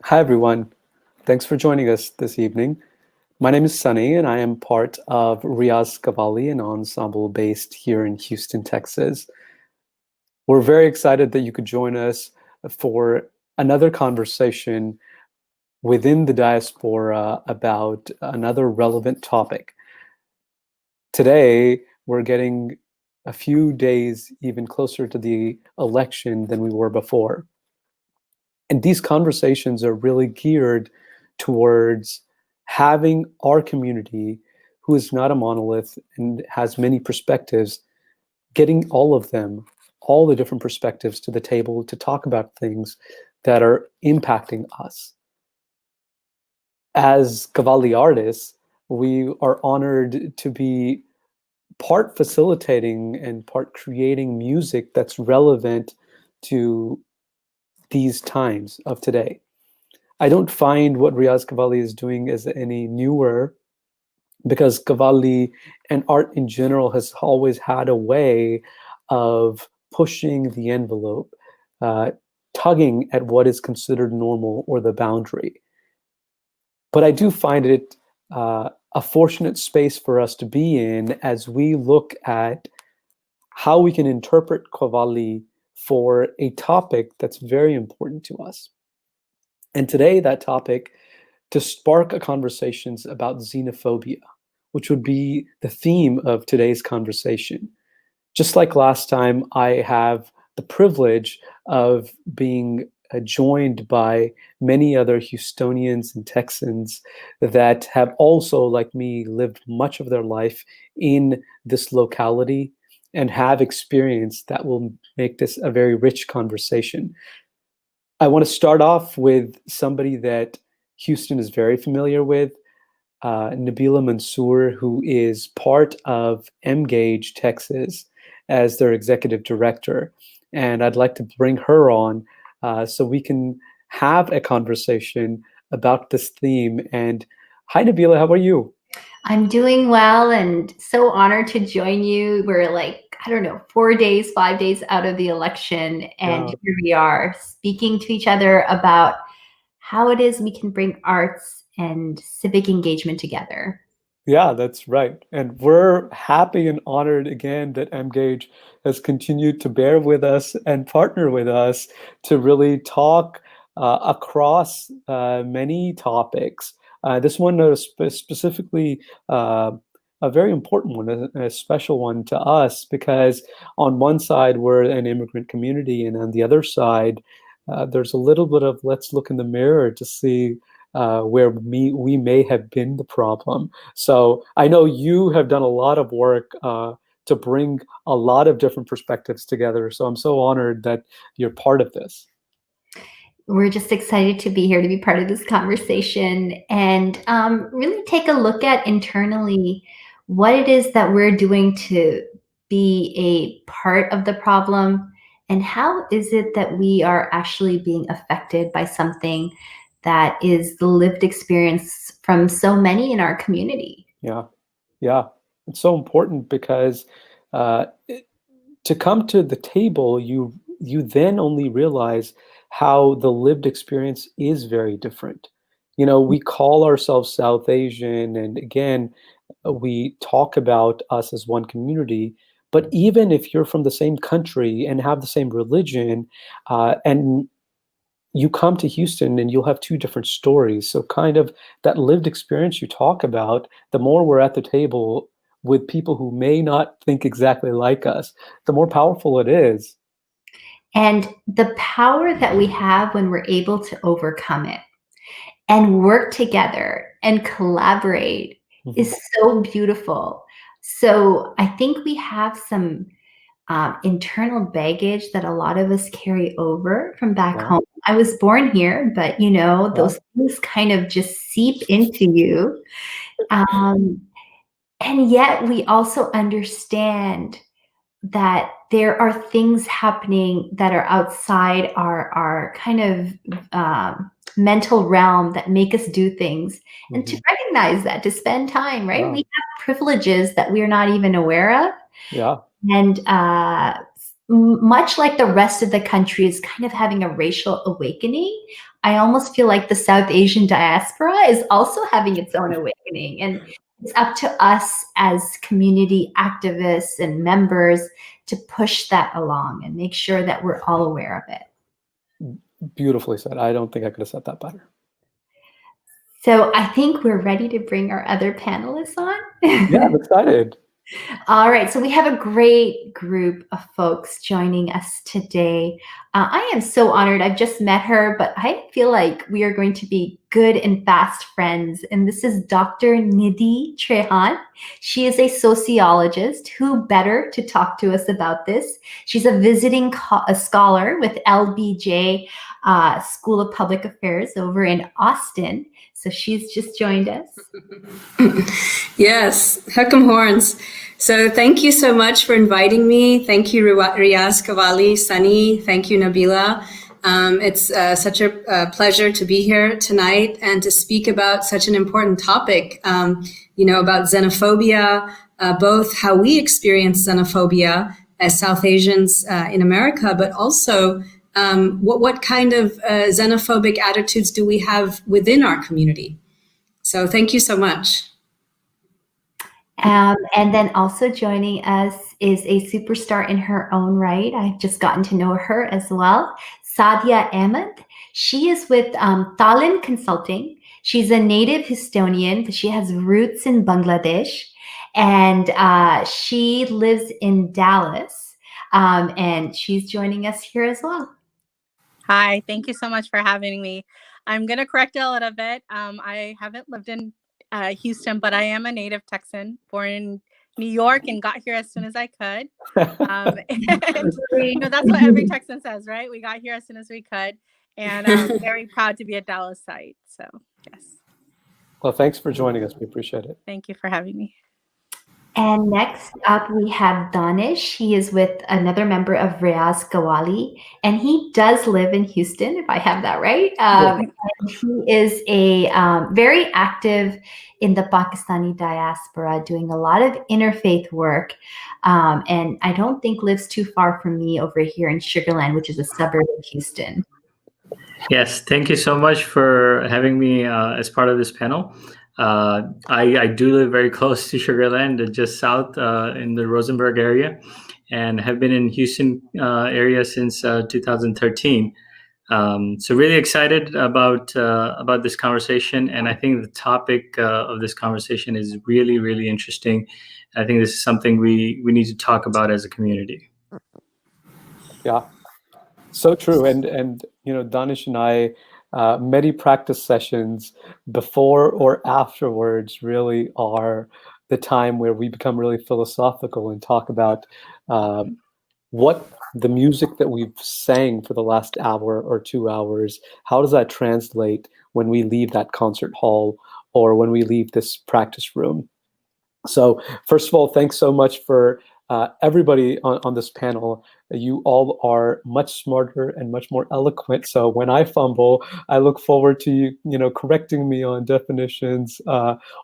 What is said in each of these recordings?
Hi, everyone. Thanks for joining us this evening. My name is Sonny, and I am part of Riyaaz Qawwali, an ensemble based here in Houston, Texas. We're very excited that you could join us for another conversation within the diaspora about another relevant topic. Today, we're getting a few days even closer to the election than we were before. And these conversations are really geared towards having our community, who is not a monolith and has many perspectives, getting all of them, all the different perspectives to the table to talk about things that are impacting us. As Qawwali artists, we are honored to be part facilitating and part creating music that's relevant to these times of today. I don't find what Riyaaz Qawwali is doing as any newer, because Qawwali and art in general has always had a way of pushing the envelope, uh, tugging at what is considered normal or the boundary. But I do find it a fortunate space for us to be in as we look at how we can interpret Qawwali for a topic that's very important to us. And today, that topic to spark a conversations about xenophobia, which would be the theme of today's conversation. Just like last time, I have the privilege of being joined by many other Houstonians and Texans that have also, like me, lived much of their life in this locality and have experience that will make this a very rich conversation. I want to start off with somebody that Houston is very familiar with, Nabila Mansoor, who is part of Emgage, Texas, as their executive director. And I'd like to bring her on so we can have a conversation about this theme. And hi, Nabila, how are you? I'm doing well and so honored to join you. We're like, I don't know, 4 days, 5 days out of the election, and Yeah. here we are speaking to each other about how it is we can bring arts and civic engagement together. Yeah, that's right. And we're happy and honored again that Emgage has continued to bear with us and partner with us to really talk across many topics. This one specifically a very important one, a special one to us, because on one side we're an immigrant community, and on the other side, there's a little bit of let's look in the mirror to see where we may have been the problem. So I know you have done a lot of work to bring a lot of different perspectives together. So I'm so honored that you're part of this. We're just excited to be here to be part of this conversation and really take a look at internally what it is that we're doing to be a part of the problem, and how is it that we are actually being affected by something that is the lived experience from so many in our community. Yeah, yeah. It's so important because uh, to come to the table, you then only realize how the lived experience is very different. You know, we call ourselves South Asian, and again, we talk about us as one community. But even if you're from the same country and have the same religion, and you come to Houston and you'll have two different stories. So, kind of that lived experience you talk about, the more we're at the table with people who may not think exactly like us, the more powerful it is. And the power that we have when we're able to overcome it and work together and collaborate Mhm. is so beautiful. So I think we have some internal baggage that a lot of us carry over from back Yeah, home. I was born here, but you know, yeah, those things kind of just seep into you. Um, and yet we also understand that there are things happening that are outside our kind of mental realm that make us do things, and to mhm, recognize that, to spend time, right? yeah, We have privileges that we're not even aware of, yeah, and much like the rest of the country is kind of having a racial awakening, I almost feel like the South Asian diaspora is also having its own awakening. And it's up to us as community activists and members to push that along and make sure that we're all aware of it. Beautifully said. I don't think I could have said that better. So I think we're ready to bring our other panelists on. Yeah, I'm excited. All right, so we have a great group of folks joining us today. I am so honored. I've just met her, but I feel like we are going to be good and fast friends. And this is Dr. Nidhi Trehan. She is a sociologist. Who better to talk to us about this? She's a visiting scholar with LBJ School of Public Affairs over in Austin. So she's just joined us. Yes, Huckam Horns. So thank you so much for inviting me. Thank you, Riyaaz Qawwali, Sonny. Thank you, Nabila. It's such a pleasure to be here tonight and to speak about such an important topic, about xenophobia, both how we experience xenophobia as South Asians in America, but also what kind of xenophobic attitudes do we have within our community? So thank you so much. And then also joining us is a superstar in her own right. I've just gotten to know her as well. Saadia Ahmed. She is with Thalin Consulting. She's a native Houstonian, but she has roots in Bangladesh. And she lives in Dallas. And she's joining us here as well. Hi, thank you so much for having me. I'm going to correct a little bit. I haven't lived in Houston, but I am a native Texan, born in New York and got here as soon as I could. And, that's what every Texan says, right? We got here as soon as we could. And I'm very proud to be a Dallasite. So, yes. Well, thanks for joining us. We appreciate it. Thank you for having me. And next up, we have Danish. He is with another member of Riyaaz Qawwali, and he does live in Houston, if I have that right. And he is a very active in the Pakistani diaspora, doing a lot of interfaith work. And I don't think lives too far from me over here in Sugarland, which is a suburb of Houston. Yes, thank you so much for having me as part of this panel. I do live very close to Sugarland, just south in the Rosenberg area, and have been in Houston area since 2013. So really excited about this conversation, and I think the topic of this conversation is really, really interesting. I think this is something we need to talk about as a community. Yeah, so true. And Danish and I, many practice sessions before or afterwards really are the time where we become really philosophical and talk about what the music that we've sang for the last hour or 2 hours, how does that translate when we leave that concert hall or when we leave this practice room? So first of all, thanks so much for everybody on this panel. You all are much smarter and much more eloquent. So when I fumble, I look forward to you correcting me on definitions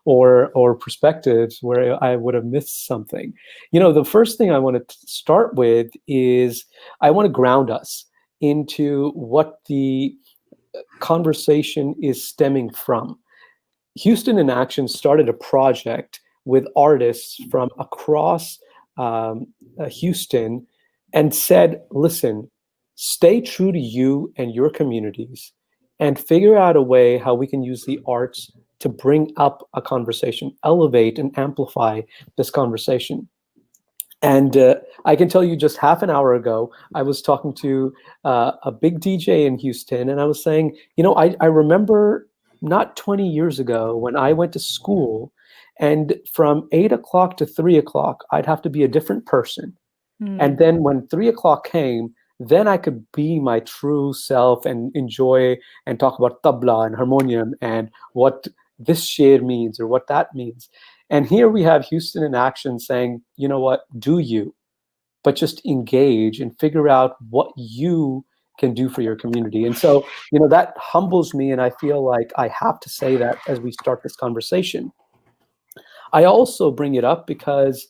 or perspectives where I would have missed something. The first thing I want to start with is I want to ground us into what the conversation is stemming from. Houston in Action started a project with artists from across Houston and said, listen, stay true to you and your communities and figure out a way how we can use the arts to bring up a conversation, elevate and amplify this conversation. And I can tell you just half an hour ago, I was talking to a big DJ in Houston, and I was saying, I remember not 20 years ago when I went to school, and from 8 o'clock to 3 o'clock, I'd have to be a different person. And then when 3 o'clock came, then I could be my true self and enjoy and talk about tabla and harmonium and what this share means or what that means. And here we have Houston in Action saying, you know what, do you, but just engage and figure out what you can do for your community. And so, that humbles me, and I feel like I have to say that as we start this conversation. I also bring it up because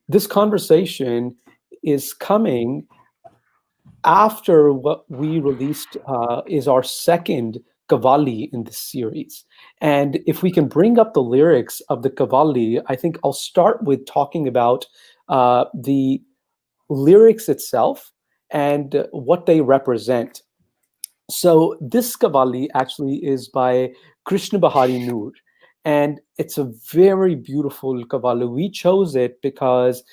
this conversation is coming after what we released is our second Qawwali in this series. And if we can bring up the lyrics of the Qawwali, I think I'll start with talking about the lyrics itself and what they represent. So this Qawwali actually is by Krishna Bahari Noor, and it's a very beautiful Qawwali. We chose it because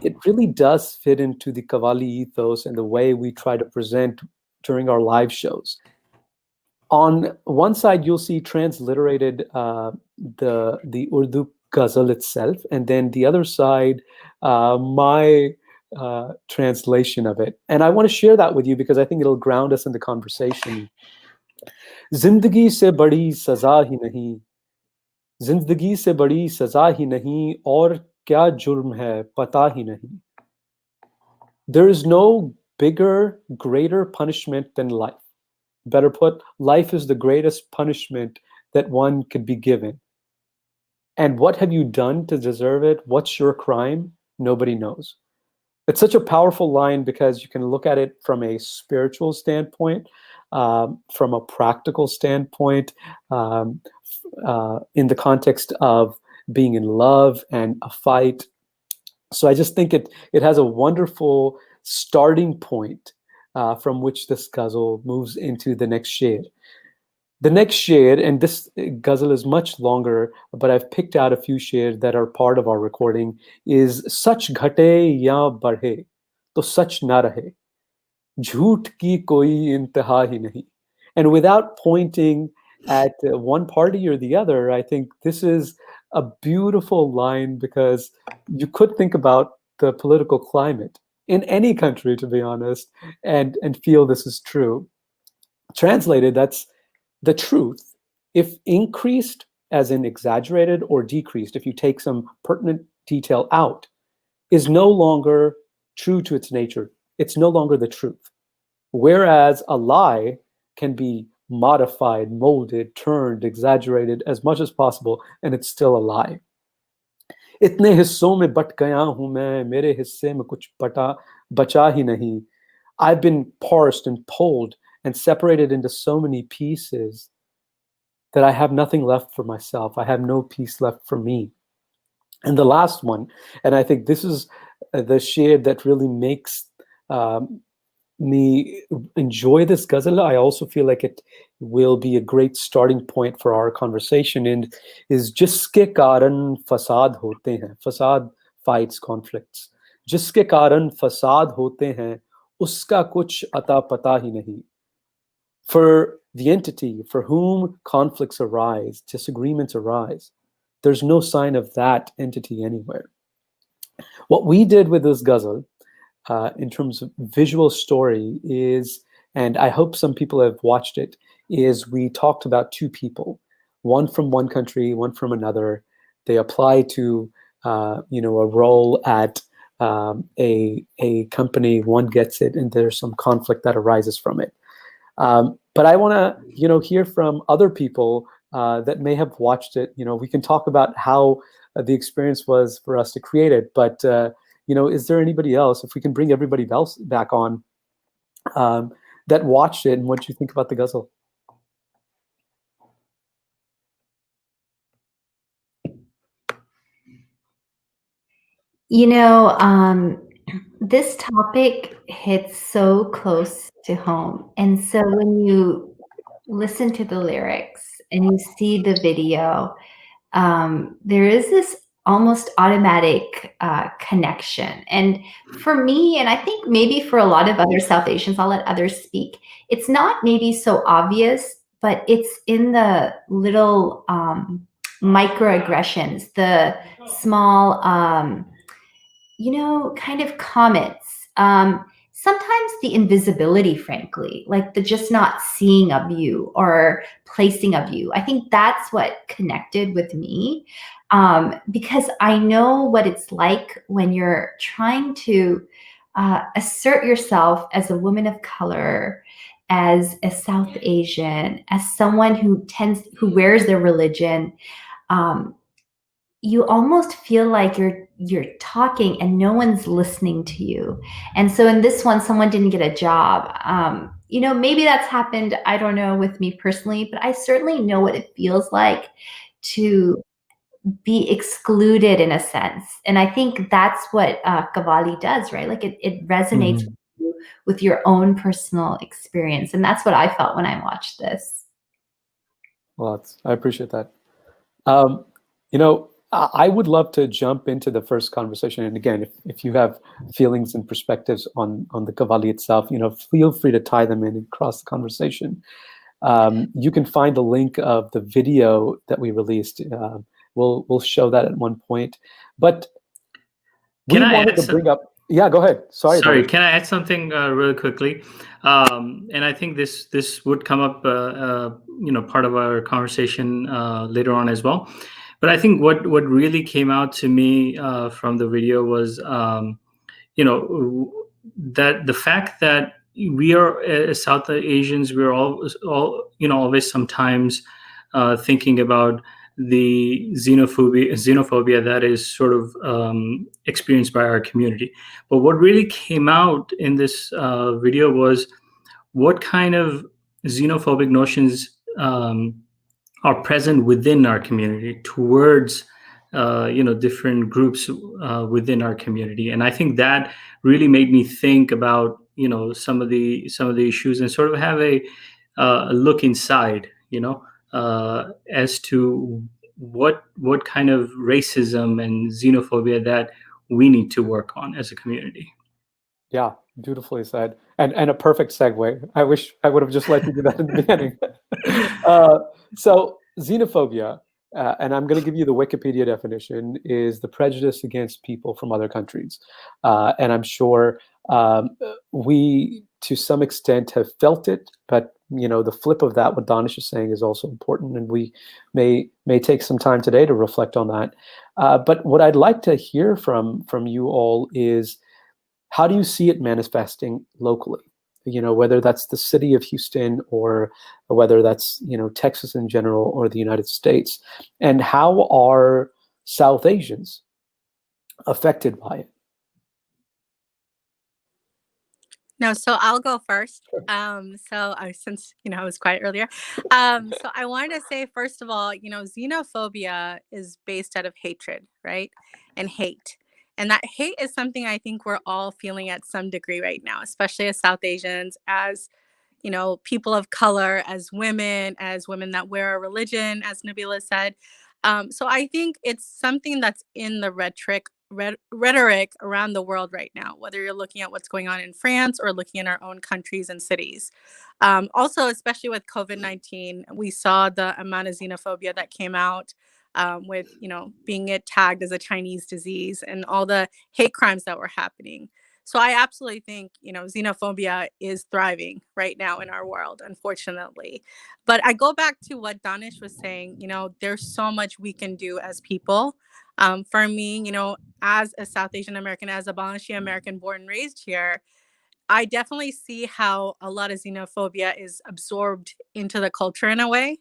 it really does fit into the Qawwali ethos and the way we try to present during our live shows. On one side, you'll see transliterated the Urdu ghazal itself, and then the other side, my translation of it. And I want to share that with you because I think it'll ground us in the conversation. Zindagi se badi saza hi nahi, zindagi se badi saza hi nahi, aur kya jurm hai pata hi nahi. There is no bigger, greater punishment than life. Better put, life is the greatest punishment that one could be given. And what have you done to deserve it? What's your crime? Nobody knows. It's such a powerful line because you can look at it from a spiritual standpoint, from a practical standpoint, in the context of being in love and a fight. So I just think it has a wonderful starting point from which this ghazal moves into the next sher. The next sher, and this ghazal is much longer, but I've picked out a few sher that are part of our recording, is Sach ghate ya badhe, to sach na rahe, jhoot ki koi intaha hi nahi. And without pointing at one party or the other, I think this is a beautiful line because you could think about the political climate in any country, to be honest, and feel this is true. Translated, that's the truth, if increased as in exaggerated or decreased, if you take some pertinent detail out, is no longer true to its nature. It's no longer the truth. Whereas a lie can be modified, molded, turned, exaggerated as much as possible, and it's still a lie. इतने हिस्सों में but गया हूं मैं, मेरे हिस्से में कुछ बचा ही नहीं. I've been parsed and pulled and separated into so many pieces that I have nothing left for myself. I have no piece left for me. And the last one, and I think this is the sher that really makes me enjoy this ghazal. I also feel like it will be a great starting point for our conversation, and is jiske karan fasad hote hain. Fasad, fights, conflicts. Jiske karan fasad hote hain, uska kuch ata pata hi nahi. For the entity for whom conflicts arise, disagreements arise, there's no sign of that entity anywhere. What we did with this ghazal, in terms of visual story, is, and I hope some people have watched it, is we talked about two people, one from one country, one from another. They apply to a role at a company, one gets it, and there's some conflict that arises from it. But I want to, hear from other people that may have watched it. We can talk about how the experience was for us to create it. But is there anybody else? If we can bring everybody else back on that watched it, and what you think about the ghazal? This topic hits so close to home. And so when you listen to the lyrics and you see the video, there is this almost automatic connection. And for me, and I think maybe for a lot of other South Asians, I'll let others speak, it's not maybe so obvious, but it's in the little microaggressions, the small kind of comments. Sometimes the invisibility, frankly, like the just not seeing of you or placing of you. I think that's what connected with me, because I know what it's like when you're trying to assert yourself as a woman of color, as a South Asian, as someone who wears their religion. You almost feel like you're talking and no one's listening to you. And so in this one, someone didn't get a job. you know, maybe that's happened, I don't know, with me personally, but I certainly know what it feels like to be excluded in a sense. And I think that's what Qawwali does, right? Like it resonates Mhm. with you, with your own personal experience. And that's what I felt when I watched this. Well, I appreciate that. You know, I would love to jump into the first conversation. And again, if you have feelings and perspectives on the Qawwali itself, you know, feel free to tie them in and cross the conversation. You can find the link of the video that we released. We'll show that at one point. But we Can I wanted add to bring up. Yeah, go ahead. Sorry, Sorry, Danish. can I add something really quickly? And I think this would come up, you know, part of our conversation later on as well. But I think what really came out to me from the video was, you know, that the fact that we are as South Asians, we're all you know, always sometimes thinking about the xenophobia that is sort of experienced by our community. But what really came out in this video was what kind of xenophobic notions are present within our community towards you know, different groups within our community. And I think that really made me think about, you know, some of the issues and sort of have a look inside, you know, as to what kind of racism and xenophobia that we need to work on as a community. Yeah, beautifully said, and a perfect segue. I wish I would have just let you do that in the beginning. So xenophobia, and I'm going to give you the Wikipedia definition, is the prejudice against people from other countries. And I'm sure we, to some extent, have felt it, but you know, the flip of that, what Danish is saying, is also important, and we may take some time today to reflect on that. But what I'd like to hear from you all is, how do you see it manifesting locally? You know, whether that's the city of Houston or whether that's, you know, Texas in general or the United States, and how are South Asians affected by it? No, so I'll go first. Sure. Since you know I was quiet earlier, so I wanted to say first of all, you know, xenophobia is based out of hatred, right, and hate, and that hate is something I think we're all feeling at some degree right now, especially as South Asians, as you know, people of color, as women that wear a religion, as Nabila said. So I think it's something that's in the rhetoric around the world right now, whether you're looking at what's going on in France or looking in our own countries and cities. Also, especially with COVID-19, we saw the amount of xenophobia that came out with, you know, being it tagged as a Chinese disease and all the hate crimes that were happening. So I absolutely think, you know, xenophobia is thriving right now in our world, unfortunately. But I go back to what Danish was saying, you know, there's so much we can do as people. For me, you know, as a South Asian American, as a Bangladeshi American born and raised here, I definitely see how a lot of xenophobia is absorbed into the culture in a way,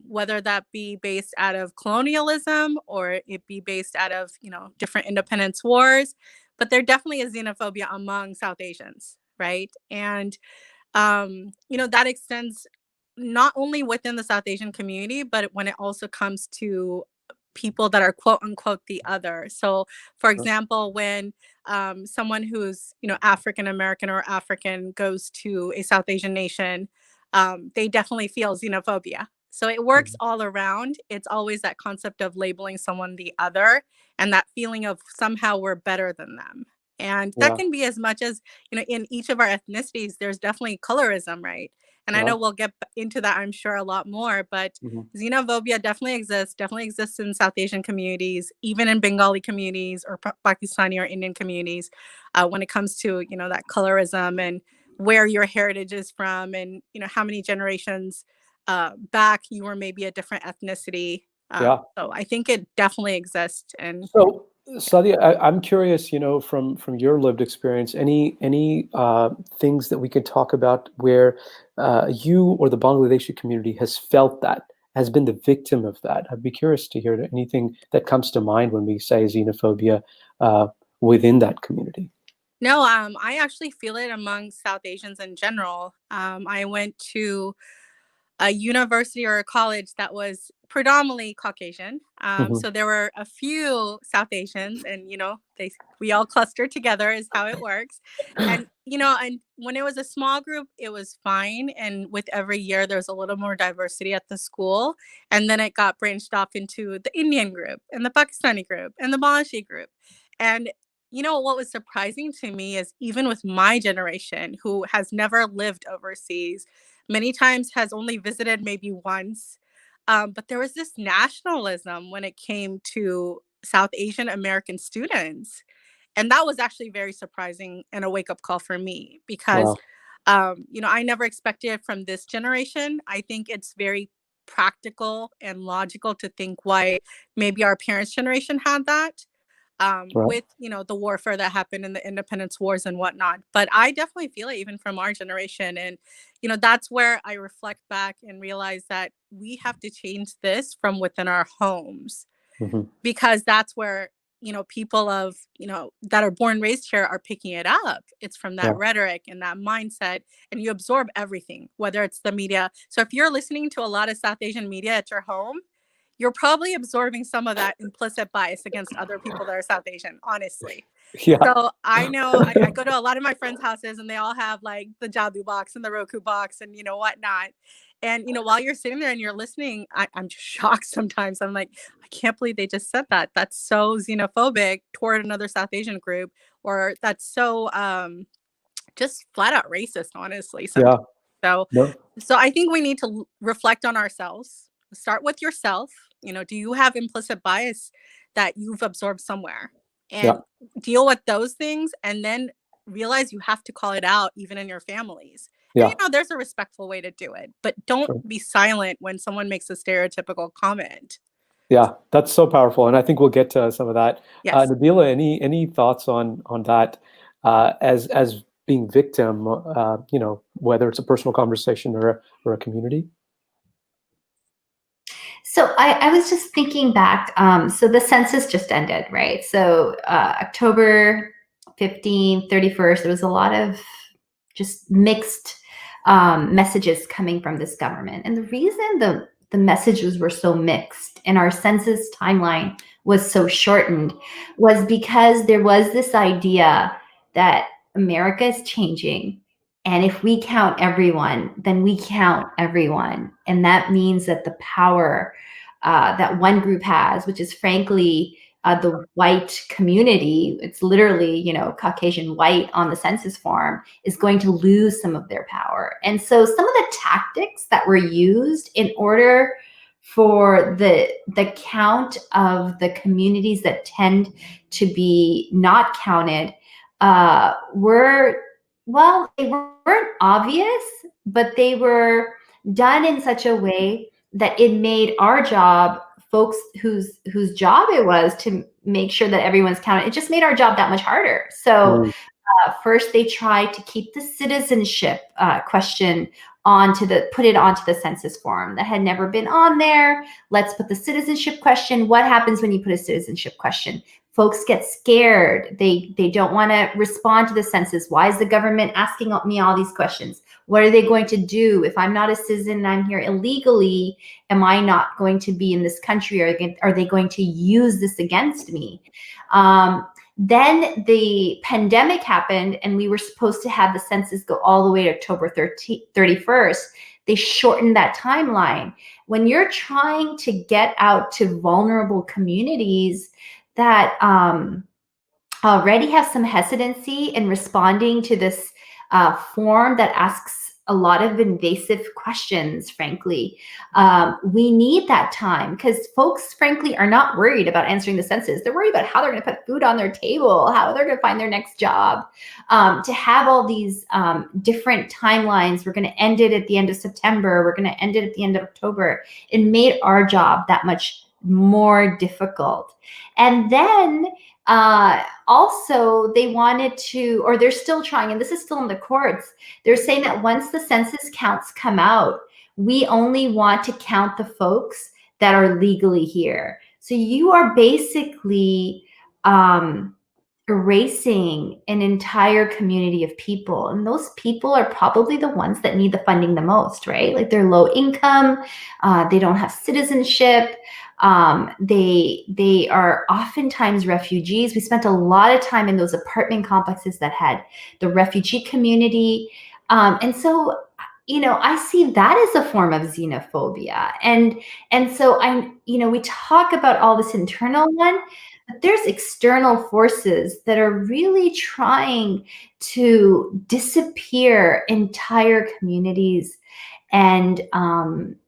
whether that be based out of colonialism or it be based out of, you know, different independence wars. But there definitely is xenophobia among South Asians, right? And you know, that extends not only within the South Asian community, but when it also comes to people that are quote unquote the other. So, for Sure. example, when someone who's, you know, African American or African goes to a South Asian nation, they definitely feel xenophobia. So it works Mhm. all around. It's always that concept of labeling someone the other and that feeling of somehow we're better than them. And that Yeah, can be as much as, you know, in each of our ethnicities, there's definitely colorism, right? And I yeah. know we'll get into that, I'm sure, a lot more, but Mhm. xenophobia definitely exists in South Asian communities, even in Bengali communities or Pakistani or Indian communities, when it comes to, you know, that colorism and where your heritage is from and, you know, how many generations back you were maybe a different ethnicity. Yeah. So I think it definitely exists. And So, Saadia, I'm curious, you know, from your lived experience, any things that we could talk about where you or the Bangladeshi community has felt that, has been the victim of that? I'd be curious to hear anything that comes to mind when we say xenophobia within that community. No, I actually feel it among South Asians in general. I went to a university or a college that was predominantly Caucasian. Mhm. So there were a few South Asians, and we all clustered together is how it works. And and when it was a small group, it was fine. And with every year, there was a little more diversity at the school, and then it got branched off into the Indian group and the Pakistani group and the Bangladeshi group. And what was surprising to me is even with my generation, who has never lived overseas, many times has only visited maybe once. But there was this nationalism when it came to South Asian American students. And that was actually very surprising and a wake up call for me because, Wow. I never expected it from this generation. I think it's very practical and logical to think why maybe our parents' generation had that Right. with the warfare that happened in the independence wars and whatnot. But I definitely feel it even from our generation. And that's where I reflect back and realize that we have to change this from within our homes, Mhm. because that's where people of that are born and raised here are picking it up. It's from that Yeah. rhetoric and that mindset, and you absorb everything, whether it's the media. So if you're listening to a lot of South Asian media at your home, you're probably absorbing some of that implicit bias against other people that are South Asian, honestly. Yeah. So I know I go to a lot of my friends' houses and they all have like the Jadu box and the Roku box and whatnot. And while you're sitting there and you're listening, I'm just shocked sometimes. I'm like, I can't believe they just said that. That's so xenophobic toward another South Asian group, or that's so just flat out racist, honestly, Yeah. sometimes. So No. so I think we need to reflect on ourselves. Start with yourself. Do you have implicit bias that you've absorbed somewhere? Yeah. And deal with those things, and then realize you have to call it out even in your families. And Yeah. there's a respectful way to do it, but don't Sure. be silent when someone makes a stereotypical comment. Yeah, that's so powerful, and I think we'll get to some of that. Yes. Nabila, any thoughts on that as being victim? Whether it's a personal conversation or a community. So I was just thinking back. So the census just ended, right? So October 15th, 31st, there was a lot of just mixed messages coming from this government. And the reason the messages were so mixed and our census timeline was so shortened was because there was this idea that America is changing. And if we count everyone, then we count everyone. And that means that the power that one group has, which is frankly the white community, it's literally, Caucasian white on the census form, is going to lose some of their power. And so some of the tactics that were used in order for the count of the communities that tend to be not counted were, well, they weren't obvious, but they were done in such a way that it made our job, folks whose job it was to make sure that everyone's counted, it just made our job that much harder. So first they tried to keep the citizenship question put it onto the census form that had never been on there. Let's put the citizenship question. What happens when you put a citizenship question? Folks get scared. They don't want to respond to the census. Why is the government asking me all these questions? What are they going to do if I'm not a citizen and I'm here illegally? Am I not going to be in this country? Are they going to use this against me? Then the pandemic happened and we were supposed to have the census go all the way to October 31st. They shortened that timeline. When you're trying to get out to vulnerable communities that already have some hesitancy in responding to this form that asks a lot of invasive questions, frankly. We need that time because folks, frankly, are not worried about answering the census. They're worried about how they're going to put food on their table, how they're going to find their next job. To have all these different timelines, we're going to end it at the end of September, we're going to end it at the end of October. It made our job that much more difficult. And then also they wanted to, or they're still trying, and this is still in the courts, they're saying that once the census counts come out, we only want to count the folks that are legally here. So you are basically erasing an entire community of people. And those people are probably the ones that need the funding the most, right? Like they're low income, they don't have citizenship, they are oftentimes refugees. We spent a lot of time in those apartment complexes that had the refugee community. And so, you know, I see that as a form of xenophobia. And so we talk about all this internal one, but there's external forces that are really trying to disappear entire communities. And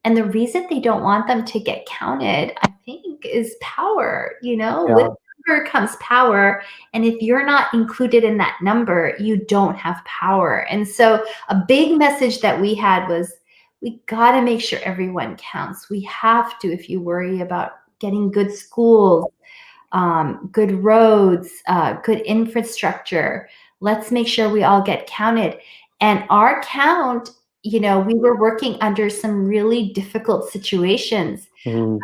the reason they don't want them to get counted, I think, is power. You know, Yeah. with number comes power. And if you're not included in that number, you don't have power. And so a big message that we had was, we got to make sure everyone counts. We have to, if you worry about getting good schools, good roads, good infrastructure, let's make sure we all get counted. And our count, you know, we were working under some really difficult situations. And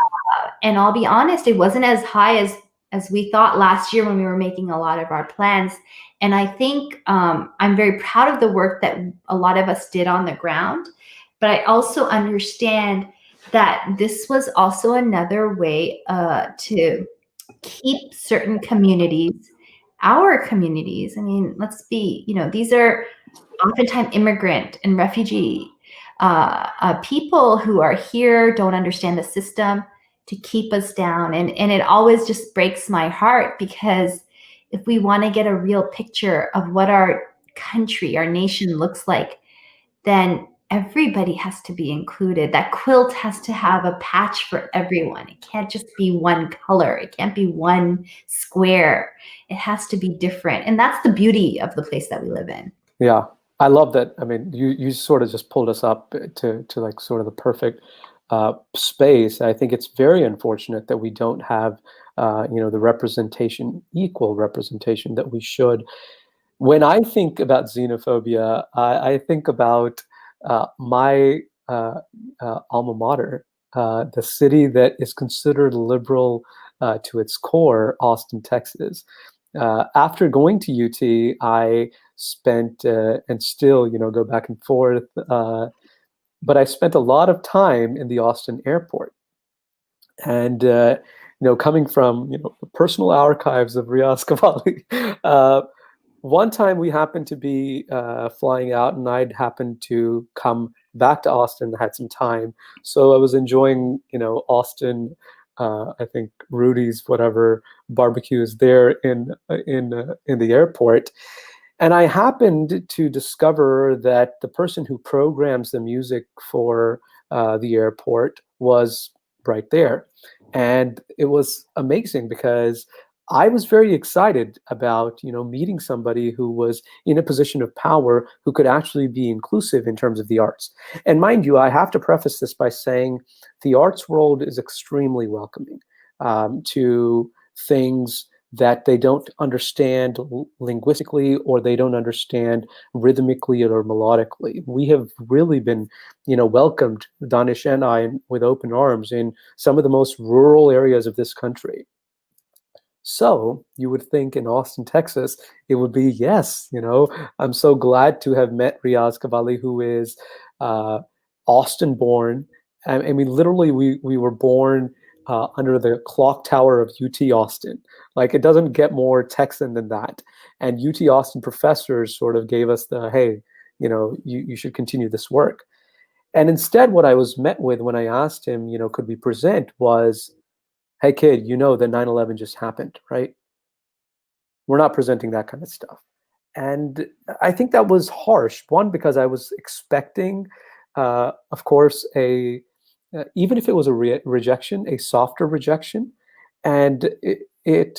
I'll be honest, it wasn't as high as we thought last year when we were making a lot of our plans. And I think I'm very proud of the work that a lot of us did on the ground. But I also understand that this was also another way to keep certain communities, our communities. I mean, let's be, you know, these are oftentimes immigrant and refugee people who are here, don't understand the system, to keep us down. And it always just breaks my heart, because if we want to get a real picture of what our country, our nation looks like, then everybody has to be included. That quilt has to have a patch for everyone. It can't just be one color. It can't be one square. It has to be different. And that's the beauty of the place that we live in. Yeah, I love that. I mean, you sort of just pulled us up to like sort of the perfect space. I think it's very unfortunate that we don't have, the representation, equal representation that we should. When I think about xenophobia, I think about my alma mater, the city that is considered liberal to its core, Austin, Texas. After going to UT, I spent and still, go back and forth, but I spent a lot of time in the Austin airport. And coming from the personal archives of Riyaaz Qawwali, one time we happened to be flying out, and I'd happened to come back to Austin, had some time, so I was enjoying Austin. I think Rudy's whatever barbecue is there in the airport, and I happened to discover that the person who programs the music for the airport was right there. And it was amazing because I was very excited about, meeting somebody who was in a position of power, who could actually be inclusive in terms of the arts. And mind you, I have to preface this by saying the arts world is extremely welcoming to things that they don't understand linguistically, or they don't understand rhythmically or melodically. We have really been, welcomed, Danish and I, with open arms in some of the most rural areas of this country. So you would think in Austin, Texas, it would be, yes, I'm so glad to have met Riyaaz Qawwali, who is Austin born. I mean, literally, we were born under the clock tower of UT Austin. Like, it doesn't get more Texan than that. And UT Austin professors sort of gave us the, hey, you should continue this work. And instead, what I was met with when I asked him, could we present, was, hey, kid, that 9/11 just happened, right? We're not presenting that kind of stuff. And I think that was harsh. One, because I was expecting, of course, even if it was a rejection, a softer rejection. And it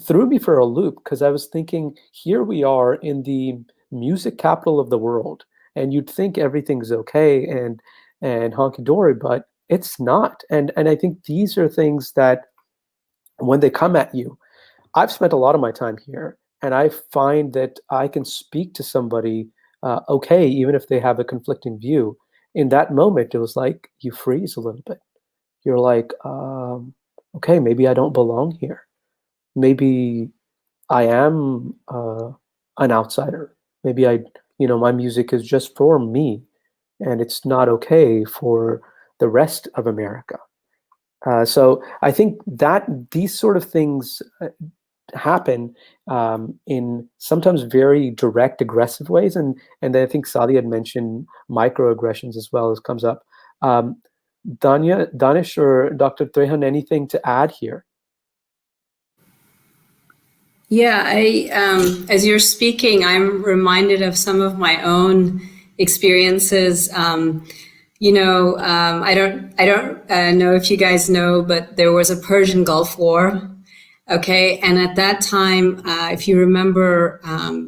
threw me for a loop, because I was thinking, here we are in the music capital of the world, and you'd think everything's okay and honky-dory, but it's not. And I think these are things that, when they come at you, I've spent a lot of my time here, and I find that I can speak to somebody, okay, even if they have a conflicting view. In that moment, it was like you freeze a little bit. You're like, okay, maybe I don't belong here. Maybe I am an outsider. Maybe my music is just for me, and it's not okay for the rest of America. So I think that these sort of things happen in sometimes very direct, aggressive ways, and I think Saadia had mentioned microaggressions as well as comes up. Danish or Dr. Trehan, anything to add here? Yeah, as you're speaking, I'm reminded of some of my own experiences. I don't know if you guys know, but there was a Persian Gulf War. Okay, and at that time, if you remember,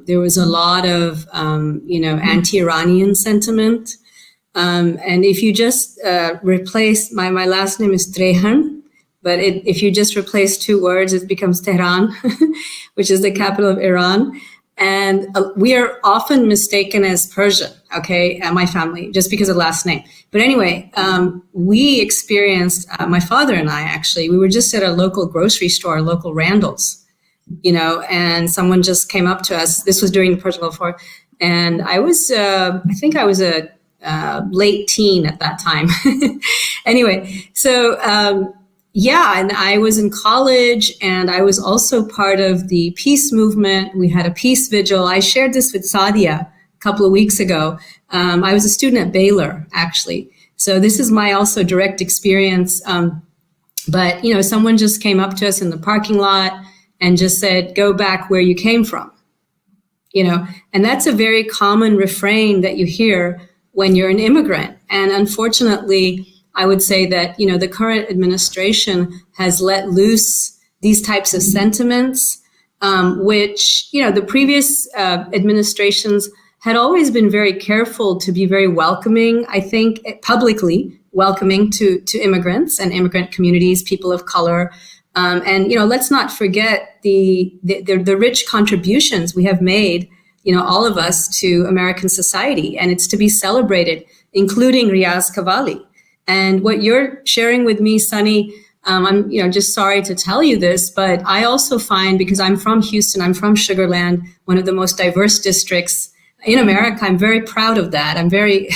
there was a lot of anti-Iranian sentiment. And if you just replace my last name is Trehan, but if you just replace two words, it becomes Tehran, which is the capital of Iran. And we are often mistaken as Persian, okay, my family, just because of last name. But anyway, we experienced, my father and I actually, we were just at a local grocery store, local Randall's, and someone just came up to us. This was during the Persian Gulf War. And I think I was a late teen at that time. Anyway, so and I was in college, and I was also part of the peace movement. We had a peace vigil. I shared this with Saadia a couple of weeks ago. I was a student at Baylor, actually. So this is my also direct experience. But someone just came up to us in the parking lot and just said, "Go back where you came from." And that's a very common refrain that you hear when you're an immigrant. And unfortunately, I would say that, the current administration has let loose these types of sentiments, which, the previous administrations had always been very careful to be very welcoming, I think, publicly welcoming to immigrants and immigrant communities, people of color. And let's not forget the rich contributions we have made, all of us, to American society, and it's to be celebrated, including Riyaaz Qawwali. And what you're sharing with me, Sonny, I'm just sorry to tell you this, but I also find, because I'm from Houston, I'm from Sugar Land, one of the most diverse districts in America. I'm very proud of that. I'm very,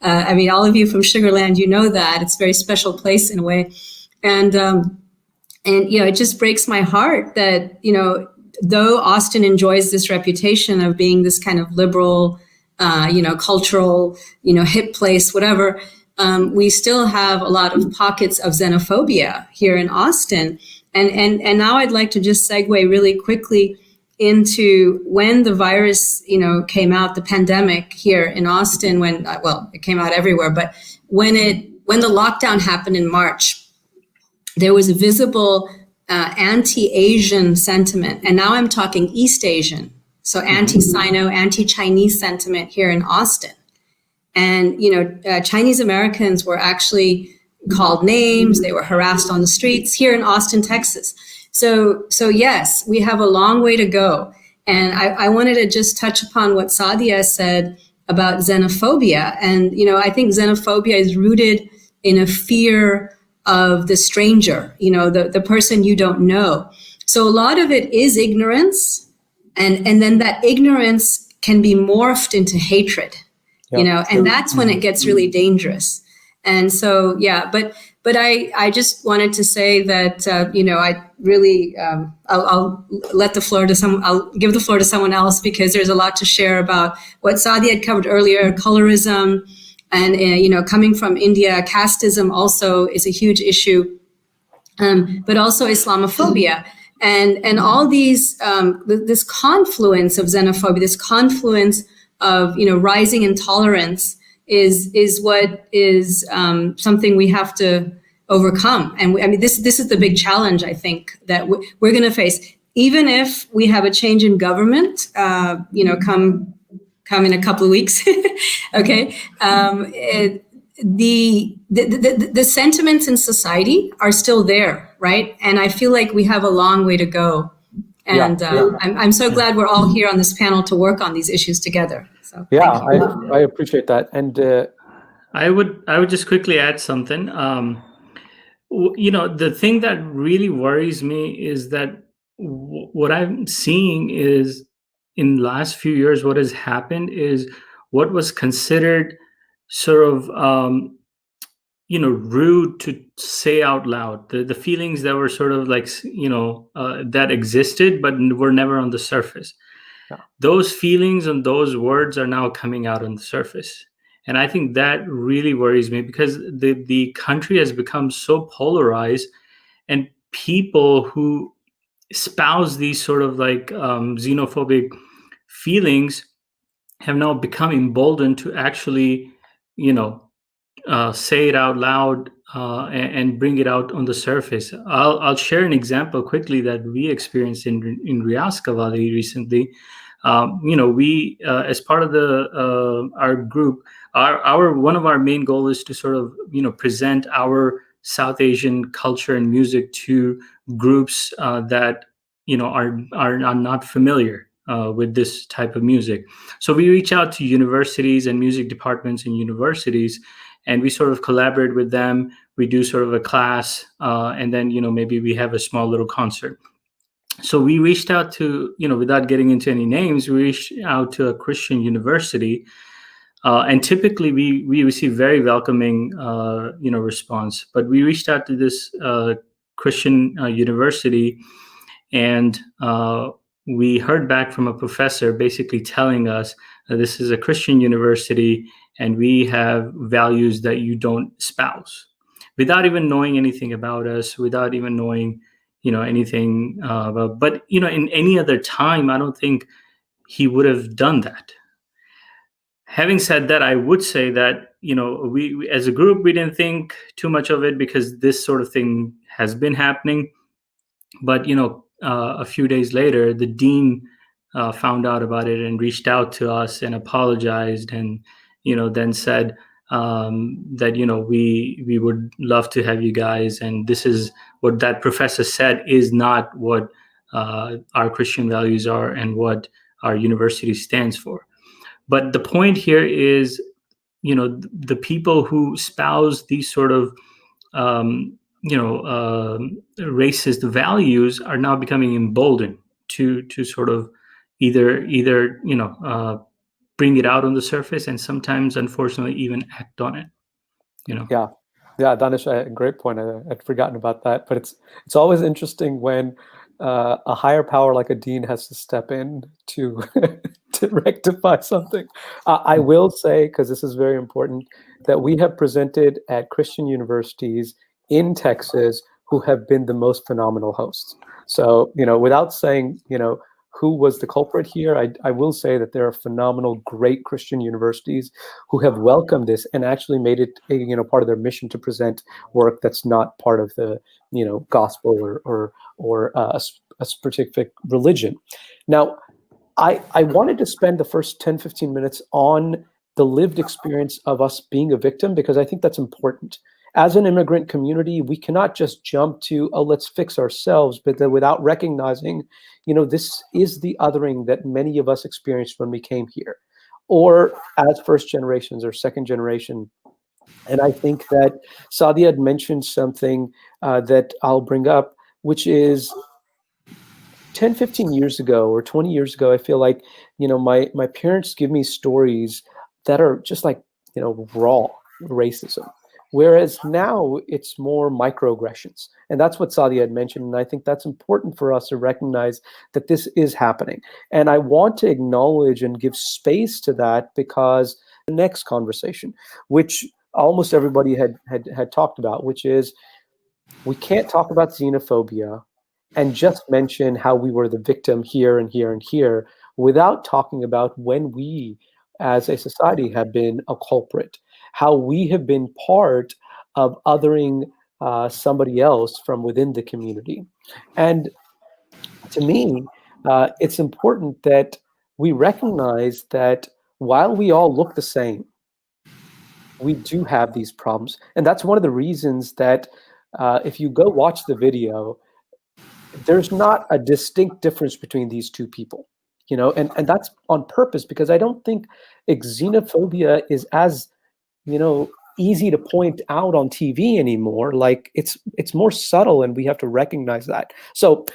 all of you from Sugar Land, that it's a very special place in a way. And it just breaks my heart that, though Austin enjoys this reputation of being this kind of liberal, cultural, hip place, whatever, we still have a lot of pockets of xenophobia here in Austin. And now I'd like to just segue really quickly into when the virus, came out, the pandemic here in Austin, when, it came out everywhere, but when the lockdown happened in March, there was a visible anti-Asian sentiment. And now I'm talking East Asian. So anti-Sino, anti-Chinese sentiment here in Austin. And, Chinese Americans were actually called names. They were harassed on the streets here in Austin, Texas. So yes, we have a long way to go. And I wanted to just touch upon what Saadia said about xenophobia. And, I think xenophobia is rooted in a fear of the stranger, the person you don't know. So a lot of it is ignorance. And then that ignorance can be morphed into hatred. And that's when it gets really dangerous. And so, but I just wanted to say that, I really, I'll give the floor to someone else, because there's a lot to share about what Saadia had covered earlier, colorism, and, coming from India, casteism also is a huge issue, but also Islamophobia. And all these, this confluence of xenophobia, this confluence of, rising intolerance is what is something we have to overcome. And this is the big challenge, I think, that we're going to face. Even if we have a change in government, come in a couple of weeks, okay? The sentiments in society are still there, right? And I feel like we have a long way to go. And I'm so glad we're all here on this panel to work on these issues together. So I appreciate that. And I would just quickly add something. The thing that really worries me is that what I'm seeing is, in the last few years, what has happened is what was considered sort of rude to say out loud, the feelings that were sort of like that existed but were never on the surface. Yeah. Those feelings and those words are now coming out on the surface, and I think that really worries me, because the country has become so polarized, and people who espouse these sort of like xenophobic feelings have now become emboldened to actually, say it out loud, and bring it out on the surface. I'll share an example quickly that we experienced in Riyaaz Qawwali recently. We as part of the our group, our one of our main goal is to sort of present our South Asian culture and music to groups that are not familiar with this type of music. So we reach out to universities and music departments in universities, and we sort of collaborate with them. We do sort of a class, and then maybe we have a small little concert. So we reached out to, without getting into any names, we reached out to a Christian university, and typically we receive very welcoming response. But we reached out to this Christian university, and we heard back from a professor basically telling us that this is a Christian university and we have values that you don't espouse, without even knowing anything about us, without even knowing anything about. But in any other time, I don't think he would have done that. Having said that, I would say that we as a group, we didn't think too much of it, because this sort of thing has been happening. But a few days later, the dean found out about it and reached out to us and apologized, and then said that we would love to have you guys, and this is what that professor said is not what our Christian values are and what our university stands for. But the point here is, the people who espouse these sort of racist values are now becoming emboldened to sort of either bring it out on the surface, and sometimes, unfortunately, even act on it. Yeah, Danish, great point. I'd forgotten about that, but it's always interesting when a higher power like a dean has to step in to to rectify something. I will say, because this is very important, that we have presented at Christian universities in Texas who have been the most phenomenal hosts. So, without saying, who was the culprit here, I will say that there are phenomenal, great Christian universities who have welcomed this and actually made it part of their mission to present work that's not part of the gospel or a specific religion. Now, I wanted to spend the first 10-15 minutes on the lived experience of us being a victim, because I think that's important. As an immigrant community, we cannot just jump to, oh, let's fix ourselves, but then without recognizing, this is the othering that many of us experienced when we came here, or as first generations or second generation. And I think that Saadia had mentioned something that I'll bring up, which is 10, 15 years ago or 20 years ago, I feel like, my parents give me stories that are just like, raw racism. Whereas now it's more microaggressions. And that's what Saadia had mentioned. And I think that's important for us to recognize that this is happening. And I want to acknowledge and give space to that, because the next conversation, which almost everybody had talked about, which is, we can't talk about xenophobia and just mention how we were the victim here and here and here, without talking about when we as a society have been a culprit, how we have been part of othering somebody else from within the community. And to me, it's important that we recognize that while we all look the same, we do have these problems. And that's one of the reasons that if you go watch the video, there's not a distinct difference between these two people, and that's on purpose, because I don't think xenophobia is as, easy to point out on TV anymore. Like it's more subtle, and we have to recognize that. So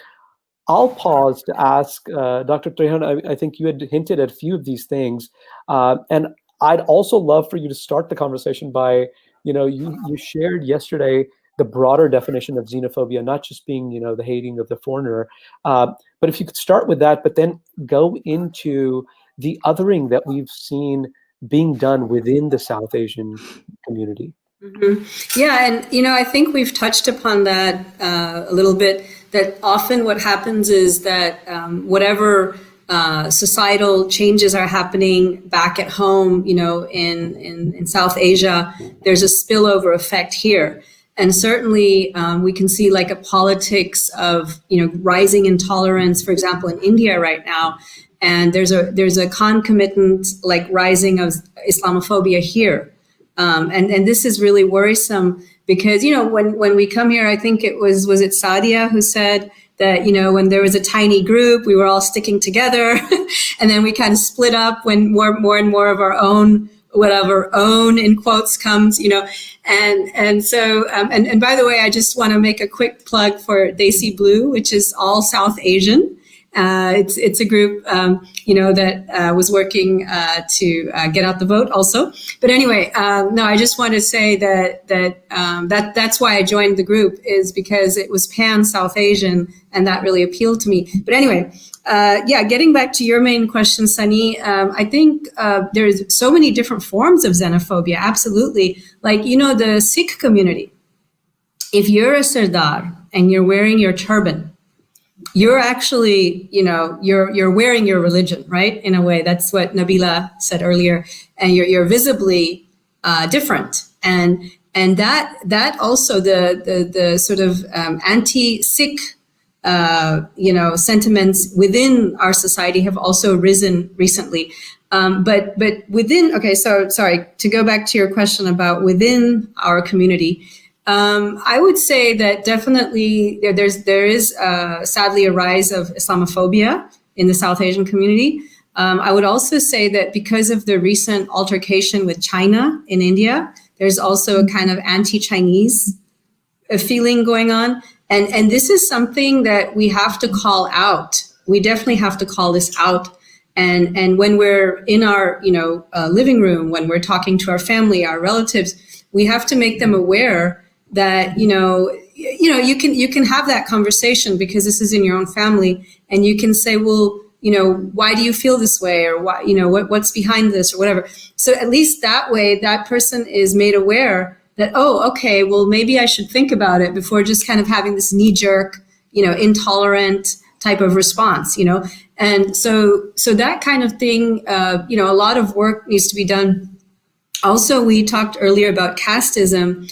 I'll pause to ask Dr. Trehan. I think you had hinted at a few of these things, and I'd also love for you to start the conversation by, you shared yesterday the broader definition of xenophobia, not just being, the hating of the foreigner, but if you could start with that, but then go into the othering that we've seen being done within the South Asian community. Mm-hmm. Yeah, and I think we've touched upon that a little bit. That often what happens is that whatever societal changes are happening back at home, in South Asia, there's a spillover effect here. And certainly we can see like a politics of rising intolerance, for example, in India right now. And there's a concomitant like rising of Islamophobia here. And this is really worrisome because, when we come here, I think it was it Saadia who said that, when there was a tiny group, we were all sticking together and then we kind of split up when more and more of our own, whatever own in quotes comes, and so, and by the way, I just want to make a quick plug for Desi Blue, which is all South Asian. It's a group, that was working to get out the vote also. But anyway, no, I just want to say that's why I joined the group, is because it was pan South Asian and that really appealed to me. But anyway, getting back to your main question, Sonny, I think there's so many different forms of xenophobia. Absolutely. Like, the Sikh community, if you're a Sardar and you're wearing your turban, you're actually, you're wearing your religion, right? In a way, that's what Nabila said earlier, and you're visibly different, and that also the sort of anti-Sikh, sentiments within our society have also risen recently. But within, okay, so sorry to go back to your question about within our community. I would say that definitely there is sadly a rise of Islamophobia in the South Asian community. I would also say that because of the recent altercation with China in India, there's also a kind of anti-Chinese feeling going on. And this is something that we have to call out. We definitely have to call this out. And when we're in our, living room, when we're talking to our family, our relatives, we have to make them aware that, you can have that conversation because this is in your own family, and you can say, well, why do you feel this way, or why, what's behind this, or whatever. So at least that way, that person is made aware that, oh, okay, well, maybe I should think about it before just kind of having this knee-jerk, intolerant type of response, and so that kind of thing, a lot of work needs to be done. Also, we talked earlier about casteism.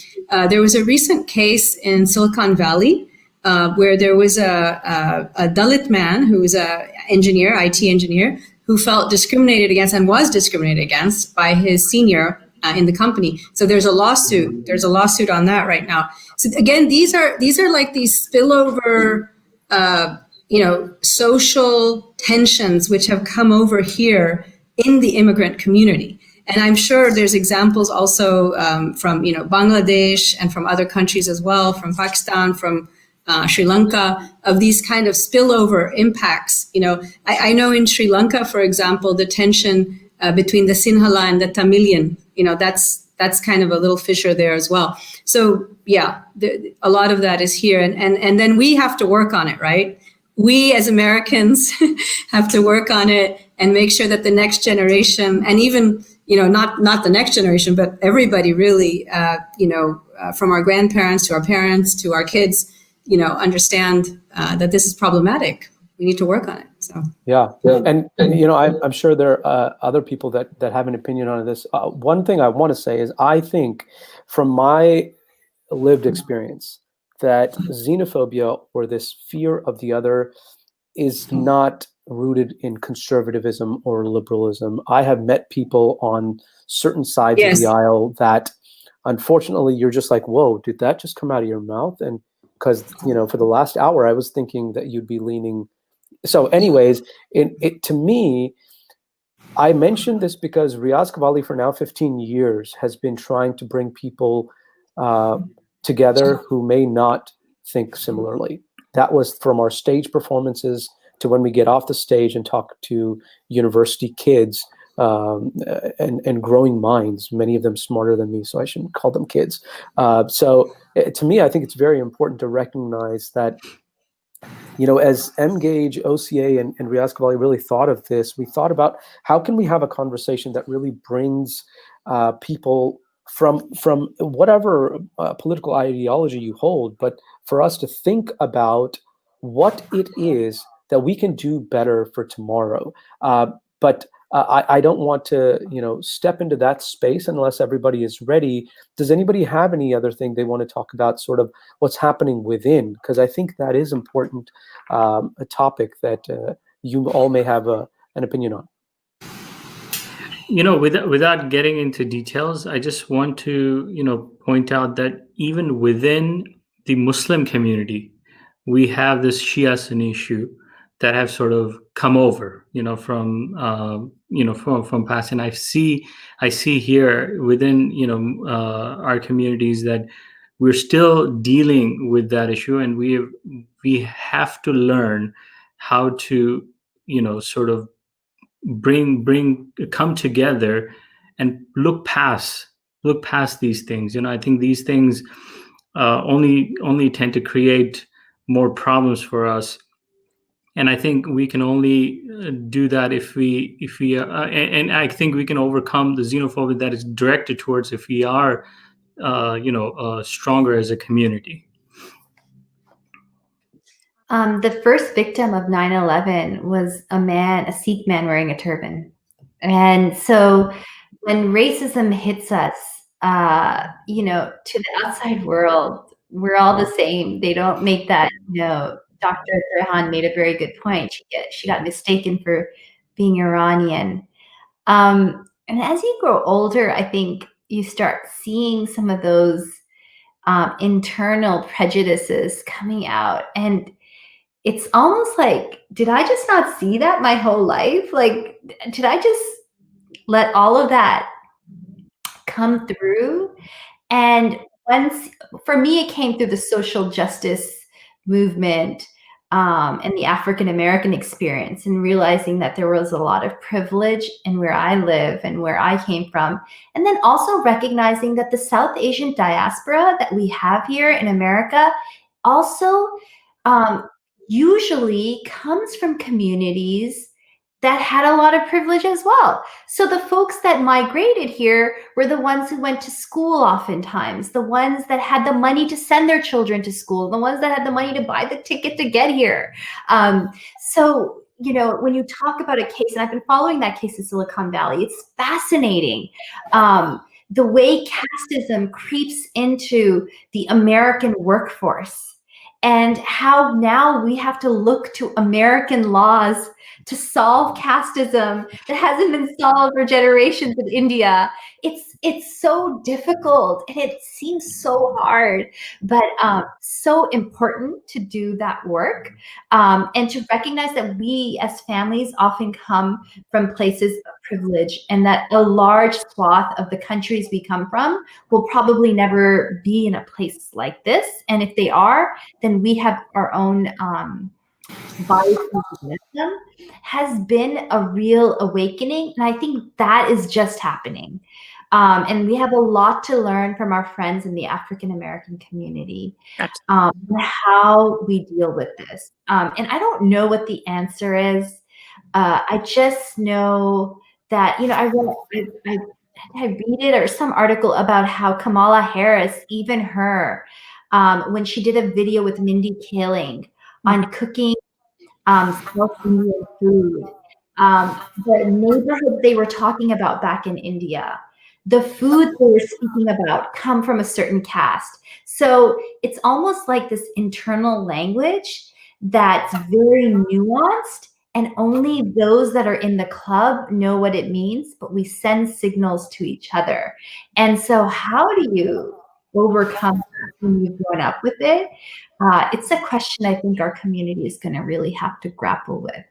There was a recent case in Silicon Valley where there was a Dalit man who was an engineer, IT engineer, who felt discriminated against and was discriminated against by his senior in the company. So there's a lawsuit. There's a lawsuit on that right now. So again, these are like these spillover, social tensions which have come over here in the immigrant community. And I'm sure there's examples also from, Bangladesh and from other countries as well, from Pakistan, from Sri Lanka, of these kind of spillover impacts. I know in Sri Lanka, for example, the tension between the Sinhala and the Tamilian, that's kind of a little fissure there as well. So yeah, a lot of that is here. And then we have to work on it, right? We as Americans have to work on it and make sure that the next generation, and even, not the next generation, but everybody really, from our grandparents to our parents to our kids, understand that this is problematic. We need to work on it. So yeah. And I'm sure there are other people that have an opinion on this. One thing I want to say is I think from my lived experience that xenophobia, or this fear of the other, is not rooted in conservatism or liberalism. I have met people on certain sides of the aisle that unfortunately you're just like, whoa, did that just come out of your mouth? And because, for the last hour, I was thinking that you'd be leaning. So anyways, to me, I mentioned this because Riyaaz Qawwali for now 15 years has been trying to bring people together who may not think similarly. that was from our stage performances to when we get off the stage and talk to university kids, and growing minds, many of them smarter than me, so I shouldn't call them kids. So to me, I think it's very important to recognize that, as Emgage, OCA, and Riyaaz Qawwali really thought of this, we thought about how can we have a conversation that really brings people from whatever political ideology you hold, but for us to think about what it is that we can do better for tomorrow. But I don't want to, step into that space unless everybody is ready. Does anybody have any other thing they want to talk about, sort of what's happening within? Because I think that is important, a topic that you all may have an opinion on. Without getting into details, I just want to, point out that even within the Muslim community, we have this Shia-Sunni issue that have sort of come over, from past. And I see here within, our communities that we're still dealing with that issue, and we have to learn how to, sort of come together and look past these things. I think these things only tend to create more problems for us. And I think we can only do that if we and I think we can overcome the xenophobia that is directed towards if we are, stronger as a community. The first victim of 9/11 was a Sikh man wearing a turban. And so when racism hits us, to the outside world, we're all the same. They don't make that, Dr. Trehan made a very good point. She got mistaken for being Iranian. And as you grow older, I think you start seeing some of those internal prejudices coming out. And it's almost like, did I just not see that my whole life? Like, did I just let all of that come through? And for me, it came through the social justice movement and the African American experience, and realizing that there was a lot of privilege in where I live and where I came from. And then also recognizing that the South Asian diaspora that we have here in America also usually comes from communities that had a lot of privilege as well. So the folks that migrated here were the ones who went to school oftentimes, the ones that had the money to send their children to school, the ones that had the money to buy the ticket to get here. So, when you talk about a case, and I've been following that case in Silicon Valley, it's fascinating. The way casteism creeps into the American workforce, and how now we have to look to American laws to solve casteism that hasn't been solved for generations in India. It's so difficult, and it seems so hard, but so important to do that work, and to recognize that we as families often come from places of privilege, and that a large swath of the countries we come from will probably never be in a place like this. And if they are, then we have our own bias against them. Has been a real awakening, and I think that is just happening. And we have a lot to learn from our friends in the African American community, how we deal with this. And I don't know what the answer is. I just know that, I read it or some article about how Kamala Harris, even her, when she did a video with Mindy Kaling on cooking South Indian food, the neighborhoods they were talking about back in India, the food they were speaking about come from a certain caste. So it's almost like this internal language that's very nuanced, and only those that are in the club know what it means, but we send signals to each other. And so how do you overcome that when you've grown up with it? It's a question I think our community is going to really have to grapple with.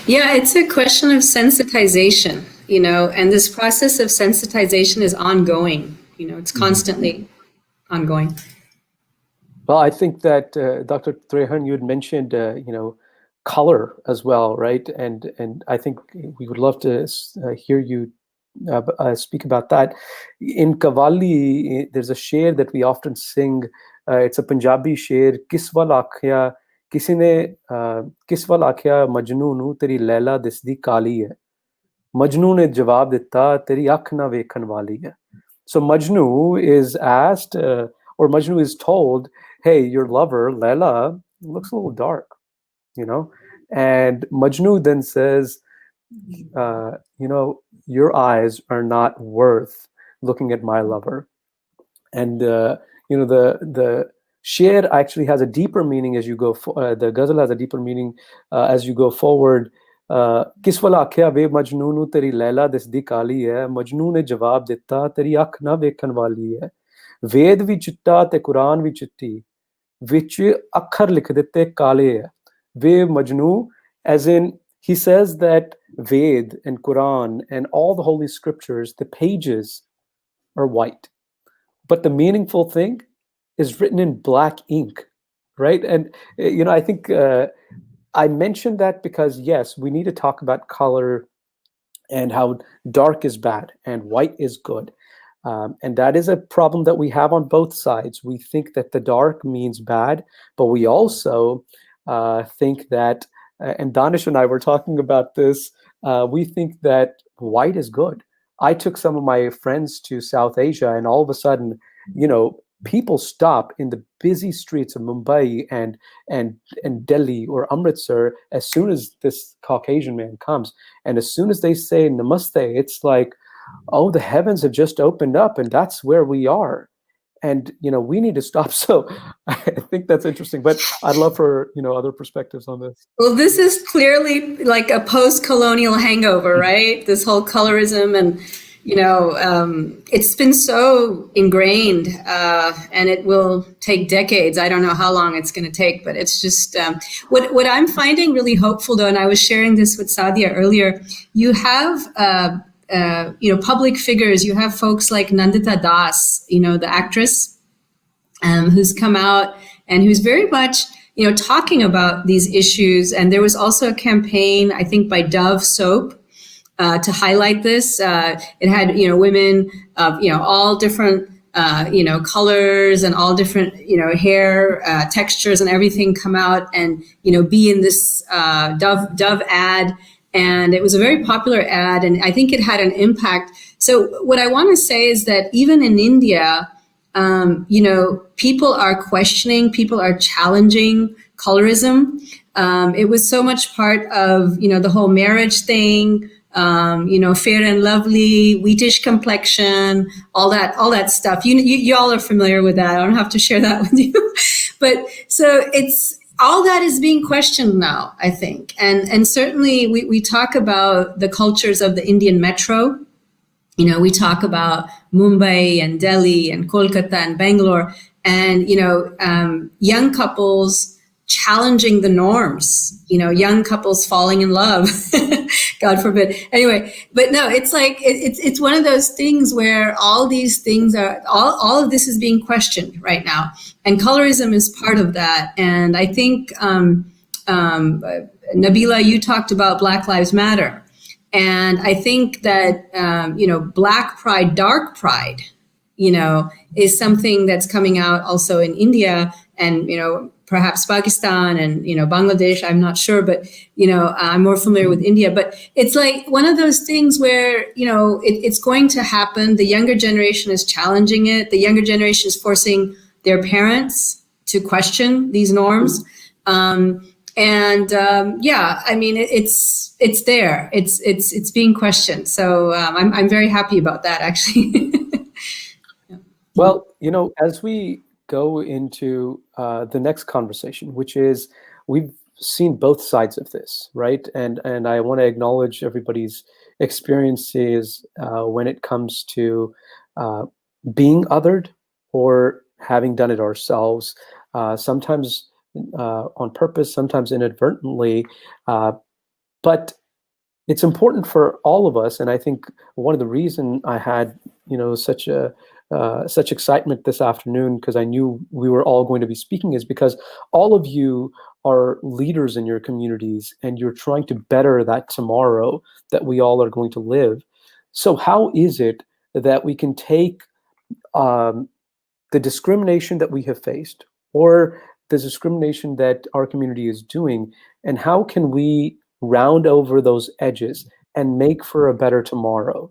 Yeah, it's a question of sensitization, and this process of sensitization is ongoing. It's constantly ongoing. Well, I think that Dr. Trehan, you had mentioned, color as well, right? And I think we would love to hear you speak about that. In Qawwali, there's a sher that we often sing. It's a Punjabi sher. Kis wal aakhya, kisi ne kis wal aakhya Majnu nu teri Laila disdi kali hai. Majnu ne jawab ditta teri akh na vekhan wali hai. So Majnu is asked, or Majnu is told, hey, your lover, Laila, looks a little dark, And Majnu then says, your eyes are not worth looking at my lover. And, the sher actually has a deeper meaning as you go, the ghazal has a deeper meaning as you go forward. किस वाला आख्या वे मजनू नू तेरी लैला दिसदी काली है मजनू ने जवाब दिता तेरी अख ना वेखन वाली है वेद भी चिट्टा ते कुरान भी चिट्टी विच अखर लिख दिते काले है वे Majnu, as in he says that Ved and Quran and all the holy scriptures, the pages are white, but the meaningful thing is written in black ink, right? And I think I mentioned that because yes, we need to talk about color and how dark is bad and white is good. And that is a problem that we have on both sides. We think that the dark means bad, but we also think that, and Danish and I were talking about this, we think that white is good. I took some of my friends to South Asia, and all of a sudden, people stop in the busy streets of Mumbai and Delhi or Amritsar as soon as this Caucasian man comes. And as soon as they say namaste, it's like, oh, the heavens have just opened up and that's where we are. And, we need to stop. So I think that's interesting, but I'd love for, other perspectives on this. Well, this is clearly like a post-colonial hangover, right? This whole colorism and, it's been so ingrained and it will take decades. I don't know how long it's going to take, but it's just what I'm finding really hopeful though. And I was sharing this with Saadia earlier. You have, public figures, you have folks like Nandita Das, the actress, who's come out and who's very much, talking about these issues. And there was also a campaign, I think by Dove Soap, to highlight this. It had, women of, all different, colors and all different, hair textures and everything come out and, be in this Dove ad. And it was a very popular ad, and I think it had an impact. So what I want to say is that even in India, people are questioning, people are challenging colorism. It was so much part of, the whole marriage thing, fair and lovely, wheatish complexion, all that stuff. You all are familiar with that. I don't have to share that with you. But so all that is being questioned now, I think. And certainly we talk about the cultures of the Indian metro. We talk about Mumbai and Delhi and Kolkata and Bangalore and, young couples challenging the norms, young couples falling in love, God forbid. Anyway, but no, it's like, it's one of those things where all these things are, all of this is being questioned right now. And colorism is part of that. And I think, Nabila, you talked about Black Lives Matter. And I think that, Black pride, dark pride, is something that's coming out also in India and, perhaps Pakistan and, Bangladesh, I'm not sure, but, I'm more familiar with India. But it's like one of those things where, it's going to happen. The younger generation is challenging it. The younger generation is forcing their parents to question these norms. It's there. It's being questioned. So I'm very happy about that, actually. Well, as we go into the next conversation, which is we've seen both sides of this, right? And I want to acknowledge everybody's experiences when it comes to being othered or having done it ourselves, sometimes on purpose, sometimes inadvertently. But it's important for all of us. And I think one of the reasons I had, such a such excitement this afternoon, because I knew we were all going to be speaking, is because all of you are leaders in your communities and you're trying to better that tomorrow that we all are going to live. So how is it that we can take the discrimination that we have faced, or the discrimination that our community is doing, and how can we round over those edges and make for a better tomorrow?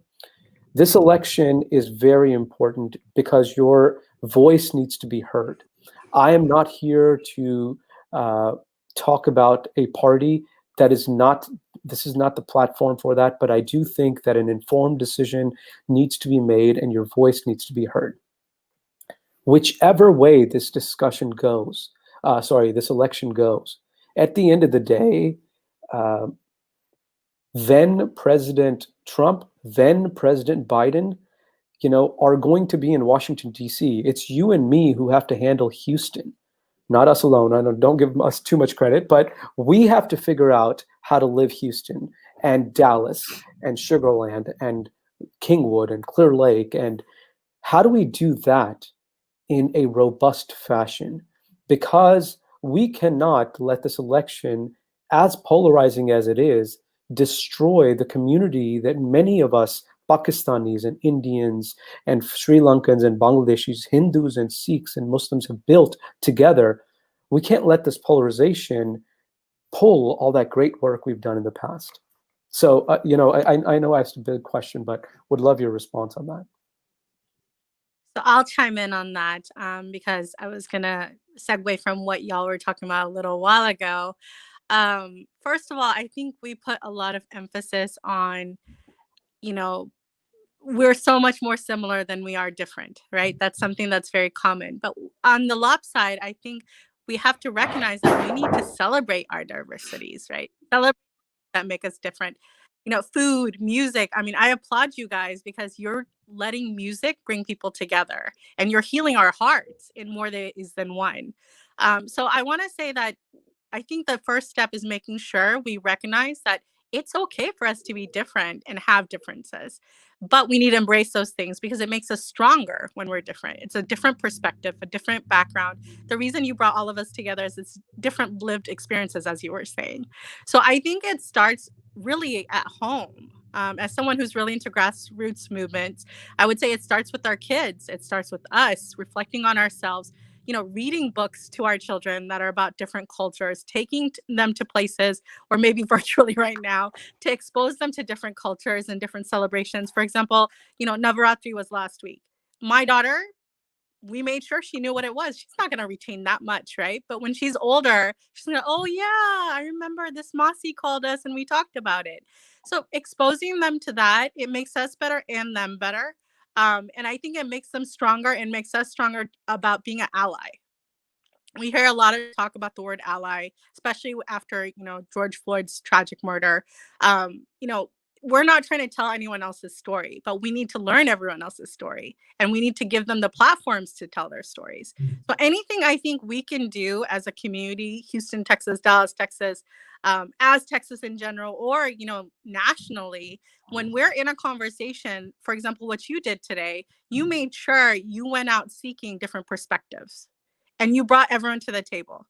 This election is very important because your voice needs to be heard. I am not here to talk about a party that is not, this is not the platform for that, but I do think that an informed decision needs to be made and your voice needs to be heard. Whichever way this discussion goes, this election goes, at the end of the day, then President Trump, then President Biden, are going to be in Washington, D.C. It's you and me who have to handle Houston, not us alone. I don't give us too much credit, but we have to figure out how to live Houston and Dallas and Sugar Land and Kingwood and Clear Lake. And how do we do that in a robust fashion? Because we cannot let this election, as polarizing as it is, destroy the community that many of us, Pakistanis and Indians and Sri Lankans and Bangladeshis, Hindus and Sikhs and Muslims have built together. We can't let this polarization pull all that great work we've done in the past. So, I know I asked a big question, but would love your response on that. So I'll chime in on that because I was going to segue from what y'all were talking about a little while ago. First of all, I think we put a lot of emphasis on, we're so much more similar than we are different, right? That's something that's very common. But on the lop side, I think we have to recognize that we need to celebrate our diversities, right? Celebrate that make us different. Food, music. I mean, I applaud you guys because you're letting music bring people together and you're healing our hearts in more ways than one. So I want to say that I think the first step is making sure we recognize that it's okay for us to be different and have differences, but we need to embrace those things because it makes us stronger when we're different. It's a different perspective, a different background. The reason you brought all of us together is it's different lived experiences, as you were saying. So I think it starts really at home. As someone who's really into grassroots movements, I would say it starts with our kids. It starts with us reflecting on ourselves, reading books to our children that are about different cultures, taking them to places, or maybe virtually right now, to expose them to different cultures and different celebrations. For example, Navaratri was last week. My daughter, we made sure she knew what it was. She's not going to retain that much, right? But when she's older, she's going to, oh yeah, I remember this Masi called us and we talked about it. So exposing them to that, it makes us better and them better. And I think it makes them stronger and makes us stronger about being an ally. We hear a lot of talk about the word ally, especially after, George Floyd's tragic murder. We're not trying to tell anyone else's story, but we need to learn everyone else's story and we need to give them the platforms to tell their stories. So anything I think we can do as a community, Houston, Texas, Dallas, Texas, as Texas in general, or, nationally, when we're in a conversation, for example, what you did today, you made sure you went out seeking different perspectives and you brought everyone to the table.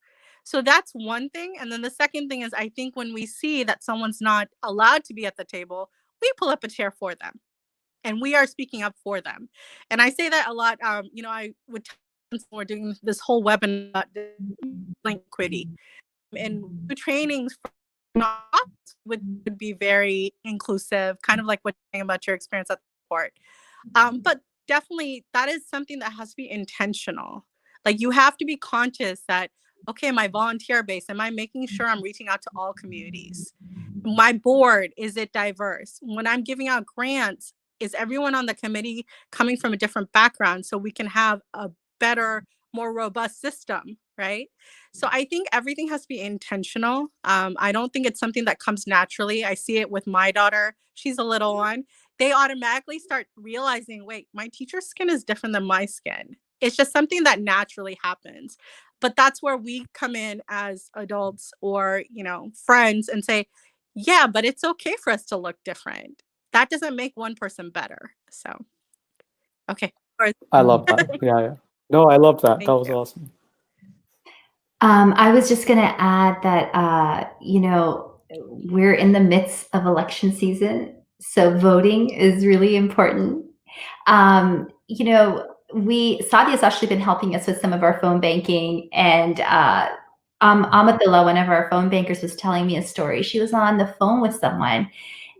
So that's one thing. And then the second thing is, I think when we see that someone's not allowed to be at the table, we pull up a chair for them and we are speaking up for them. And I say that a lot. I would tell we're doing this whole webinar about equity and trainings would be very inclusive, kind of like what you're saying about your experience at the court. But definitely that is something that has to be intentional. Like you have to be conscious that, okay, my volunteer base, am I making sure I'm reaching out to all communities? My board, is it diverse? When I'm giving out grants, is everyone on the committee coming from a different background so we can have a better, more robust system, right? So I think everything has to be intentional. I don't think it's something that comes naturally. I see it with my daughter. She's a little one. They automatically start realizing, wait, my teacher's skin is different than my skin. It's just something that naturally happens. But that's where we come in as adults or, friends and say, yeah, but it's okay for us to look different. That doesn't make one person better. So, okay. I love that. Yeah. No, I love that. Thank That was you. awesome. I was just going to add that, we're in the midst of election season, so voting is really important. Saadia's actually been helping us with some of our phone banking, and Amatullah, one of our phone bankers, was telling me a story. She was on the phone with someone,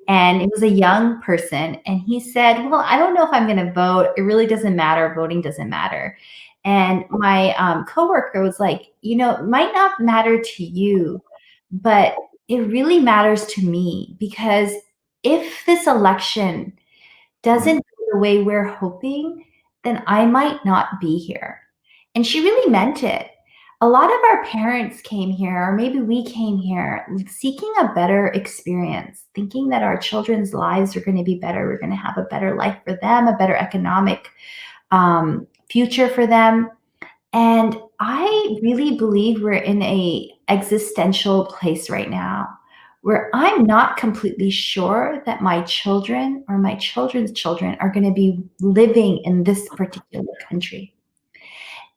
and it was a young person, and he said, well, I don't know if I'm going to vote. It really doesn't matter. Voting doesn't matter. And my coworker was like, it might not matter to you, but it really matters to me, because if this election doesn't go the way we're hoping, then I might not be here. And she really meant it. A lot of our parents came here, or maybe we came here seeking a better experience, thinking that our children's lives are going to be better. We're going to have a better life for them, a better economic future for them. And I really believe we're in a existential place right now, where I'm not completely sure that my children or my children's children are going to be living in this particular country.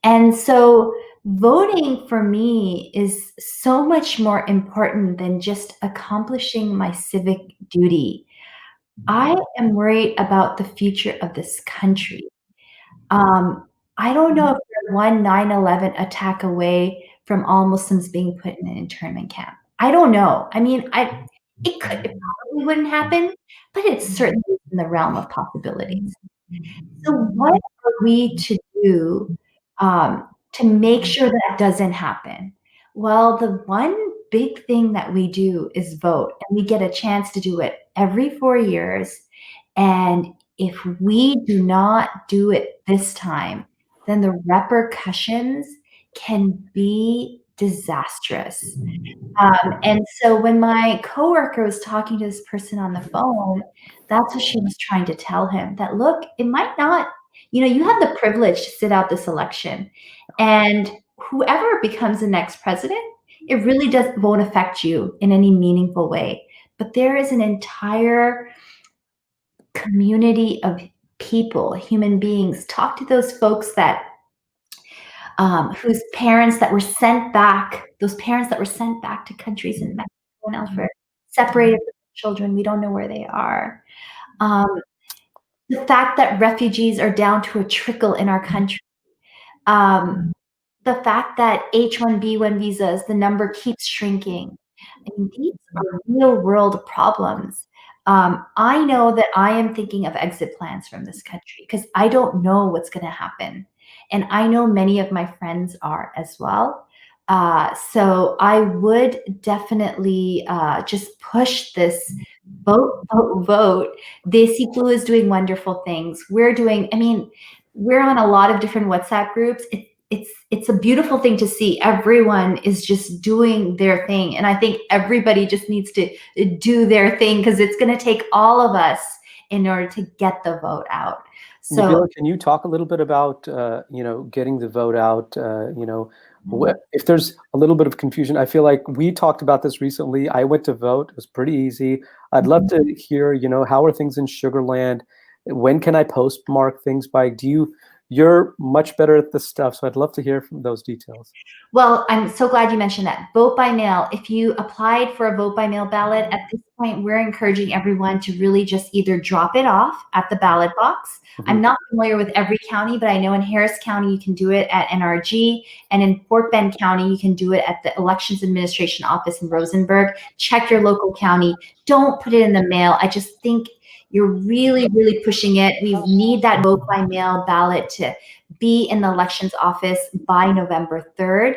And so voting for me is so much more important than just accomplishing my civic duty. I am worried about the future of this country. I don't know if we're one 9/11 attack away from all Muslims being put in an internment camp. I don't know. I mean, it probably wouldn't happen, but it's certainly in the realm of possibilities. So what are we to do to make sure that doesn't happen? Well, the one big thing that we do is vote, and we get a chance to do it every 4 years. And if we do not do it this time, then the repercussions can be disastrous. And so when my coworker was talking to this person on the phone, that's what she was trying to tell him, that look, it might not, you have the privilege to sit out this election, and whoever becomes the next president, it really won't affect you in any meaningful way. But there is an entire community of people, human beings. Talk to those folks that whose parents that were sent back, those parents that were sent back to countries in Mexico and elsewhere, separated from their children. We don't know where they are. The fact that refugees are down to a trickle in our country. The fact that H-1B1 visas, the number keeps shrinking. I mean, these are real world problems. I know that I am thinking of exit plans from this country because I don't know what's going to happen. And I know many of my friends are as well. So I would definitely just push this vote, vote, vote. Desiku is doing wonderful things. We're on a lot of different WhatsApp groups. It's a beautiful thing to see. Everyone is just doing their thing. And I think everybody just needs to do their thing, because it's going to take all of us in order to get the vote out. So, Nabila, can you talk a little bit about, getting the vote out? If there's a little bit of confusion, I feel like we talked about this recently. I went to vote. It was pretty easy. I'd love to hear, how are things in Sugar Land? When can I postmark things by? You're much better at this stuff, so I'd love to hear from those details. Well, I'm so glad you mentioned that. Vote by mail. If you applied for a vote by mail ballot, at this point, we're encouraging everyone to really just either drop it off at the ballot box. Mm-hmm. I'm not familiar with every county, but I know in Harris County, you can do it at NRG, and in Fort Bend County, you can do it at the Elections Administration Office in Rosenberg. Check your local county. Don't put it in the mail. I just think you're really, really pushing it. We need that vote by mail ballot to be in the elections office by November 3rd.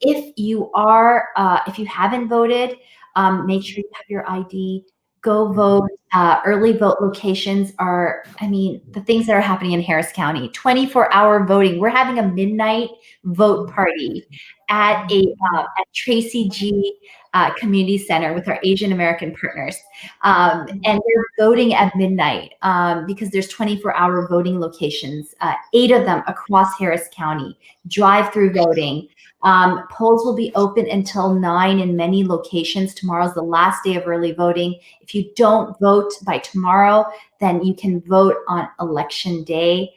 If you haven't voted, make sure you have your ID. Go vote. Early vote locations are, the things that are happening in Harris County. 24-hour voting. We're having a midnight vote party at Tracy G Community Center with our Asian American partners. And they're voting at midnight because there's 24-hour voting locations, 8 of them across Harris County, drive-through voting. Polls will be open until 9 in many locations. Tomorrow's the last day of early voting. If you don't vote by tomorrow, then you can vote on election day.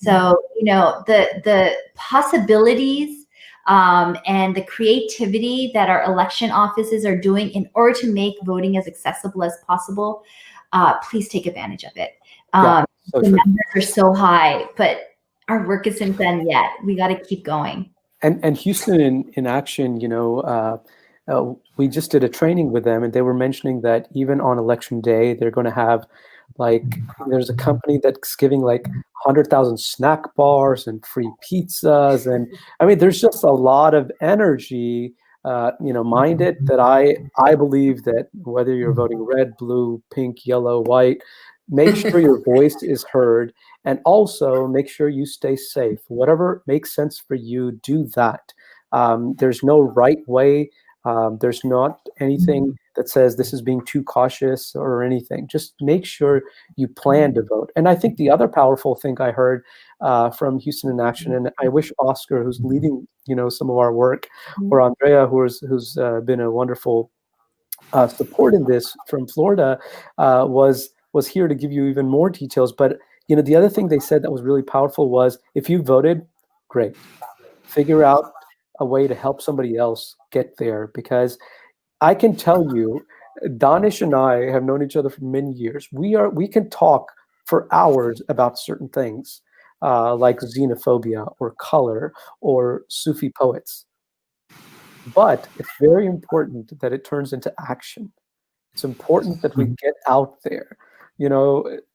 So, the possibilities and the creativity that our election offices are doing in order to make voting as accessible as possible, please take advantage of it. The numbers are so high, but our work isn't done yet. We got to keep going. And Houston in Action, we just did a training with them, and they were mentioning that even on election day, they're going to have there's a company that's giving 100,000 snack bars and free pizzas, and I mean, there's just a lot of energy, minded that I believe that whether you're voting red, blue, pink, yellow, white, make sure your voice is heard, and also make sure you stay safe. Whatever makes sense for you, do that. There's no right way. There's not anything that says this is being too cautious or anything. Just make sure you plan to vote. And I think the other powerful thing I heard from Houston in Action, and I wish Oscar, who's leading, some of our work, or Andrea, who's been a wonderful support in this from Florida, was here to give you even more details. But the other thing they said that was really powerful was, if you voted, great. Figure out a way to help somebody else get there, because I can tell you, Danish and I have known each other for many years. We can talk for hours about certain things, like xenophobia or color or Sufi poets. But it's very important that it turns into action. It's important that we get out there.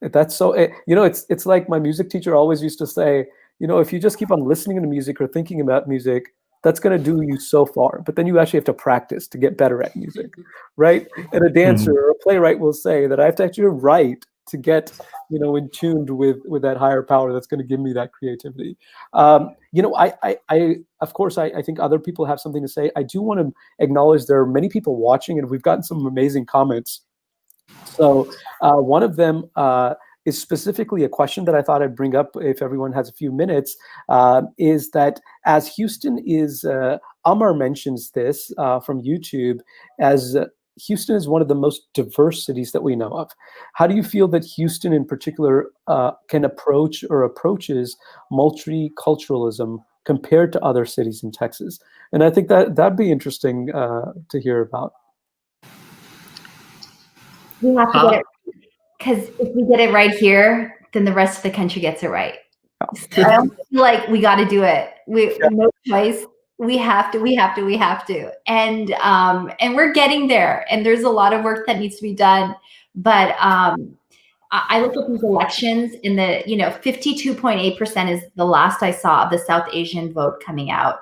That's so. It's like my music teacher always used to say, if you just keep on listening to music or thinking about music, that's going to do you so far. But then you actually have to practice to get better at music, right? And a dancer or a playwright will say that I have to actually write to get, in tuned with that higher power that's going to give me that creativity. Of course, I think other people have something to say. I do want to acknowledge there are many people watching, and we've gotten some amazing comments. So one of them is specifically a question that I thought I'd bring up if everyone has a few minutes, is that as Houston is, Amar mentions this from YouTube, as Houston is one of the most diverse cities that we know of. How do you feel that Houston in particular can approach or approaches multiculturalism compared to other cities in Texas? And I think that'd be interesting to hear about. We have to get it, because if we get it right here, then the rest of the country gets it right. So I don't feel like we got to do it. No choice. We have to. And we're getting there. And there's a lot of work that needs to be done. But I look at these elections in the, 52.8% is the last I saw of the South Asian vote coming out.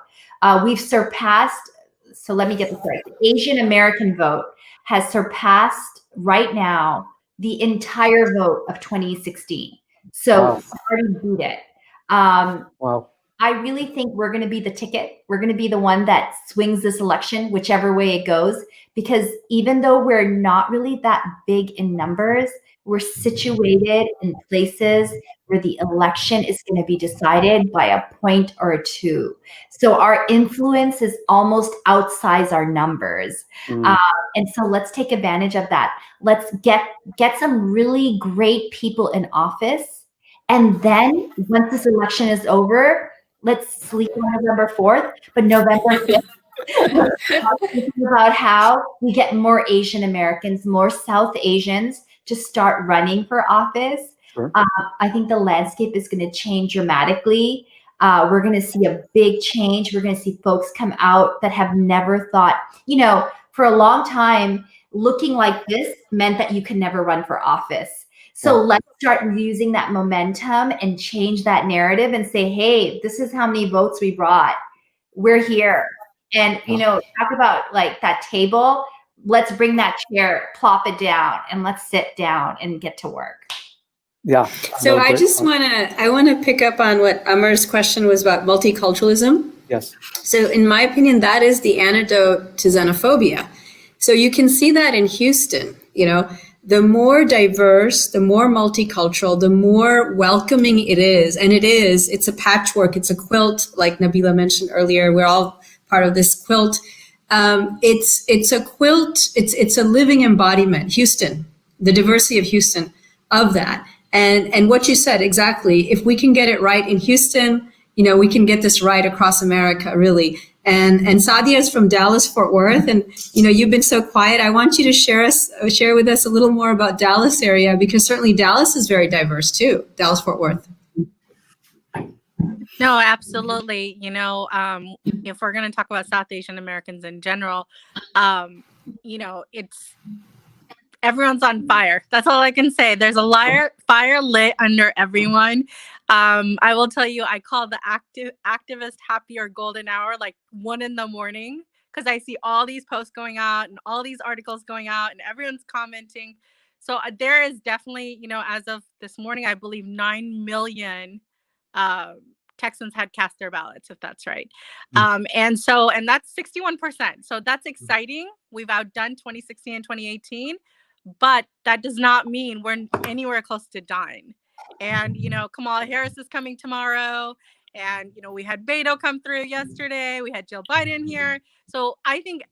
We've surpassed, so let me get this right. The Asian American vote has surpassed right now the entire vote of 2016. So Wow. we already beat it. Wow. I really think we're going to be the ticket. We're going to be the one that swings this election, whichever way it goes, because even though we're not really that big in numbers, we're situated in places where the election is going to be decided by a point or two. So our influence is almost outsized our numbers. And so let's take advantage of that. Let's get some really great people in office. And then once this election is over, let's sleep on November 4th, but November 5th, about how we get more Asian Americans, more South Asians to start running for office. Sure. I think the landscape is going to change dramatically. We're going to see a big change. We're going to see folks come out that have never thought, for a long time, looking like this meant that you could never run for office. So let's start using that momentum and change that narrative and say, hey, this is how many votes we brought. We're here. And, talk about like that table. Let's bring that chair, plop it down, and let's sit down and get to work. Yeah. So I want to pick up on what Amar's question was about multiculturalism. Yes. So in my opinion, that is the antidote to xenophobia. So you can see that in Houston, the more diverse, the more multicultural, the more welcoming it is. And it's a patchwork, it's a quilt, like Nabila mentioned earlier. We're all part of this quilt. It's a quilt, it's a living embodiment, Houston, the diversity of Houston, of that. And what you said, exactly, if we can get it right in Houston, we can get this right across America, really. And Saadia is from Dallas, Fort Worth, and you've been so quiet. I want you to share with us a little more about Dallas area, because certainly Dallas is very diverse too. Dallas, Fort Worth. No, absolutely. If we're going to talk about South Asian Americans in general, it's everyone's on fire. That's all I can say. There's a fire lit under everyone. I will tell you, I call the activist happy or golden hour like 1 a.m, because I see all these posts going out and all these articles going out and everyone's commenting. So there is definitely, as of this morning, I believe 9 million Texans had cast their ballots, if that's right. And that's 61%. So that's exciting. We've outdone 2016 and 2018. But that does not mean we're anywhere close to done. And, Kamala Harris is coming tomorrow. And, we had Beto come through yesterday. We had Jill Biden here. So I think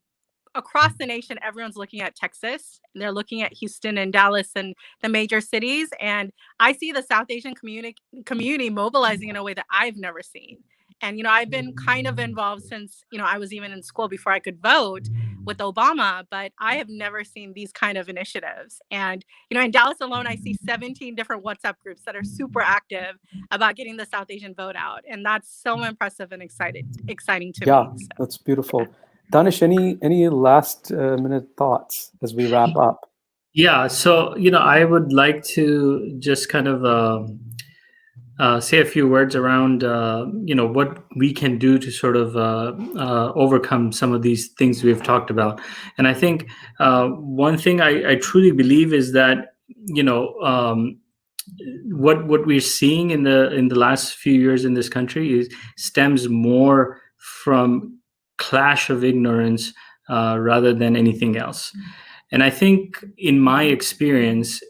across the nation, everyone's looking at Texas. And they're looking at Houston and Dallas and the major cities. And I see the South Asian community mobilizing in a way that I've never seen. And, I've been kind of involved since, I was even in school before I could vote with Obama, but I have never seen these kind of initiatives. And, in Dallas alone, I see 17 different WhatsApp groups that are super active about getting the South Asian vote out. And that's so impressive and exciting to me. Yeah, that's beautiful. Danish, any last minute thoughts as we wrap up? Yeah, so, I would like to just kind of say a few words around, what we can do to sort of overcome some of these things we've talked about. And I think one thing I truly believe is that, what we're seeing in the last few years in this country stems more from clash of ignorance rather than anything else. And I think in my experience,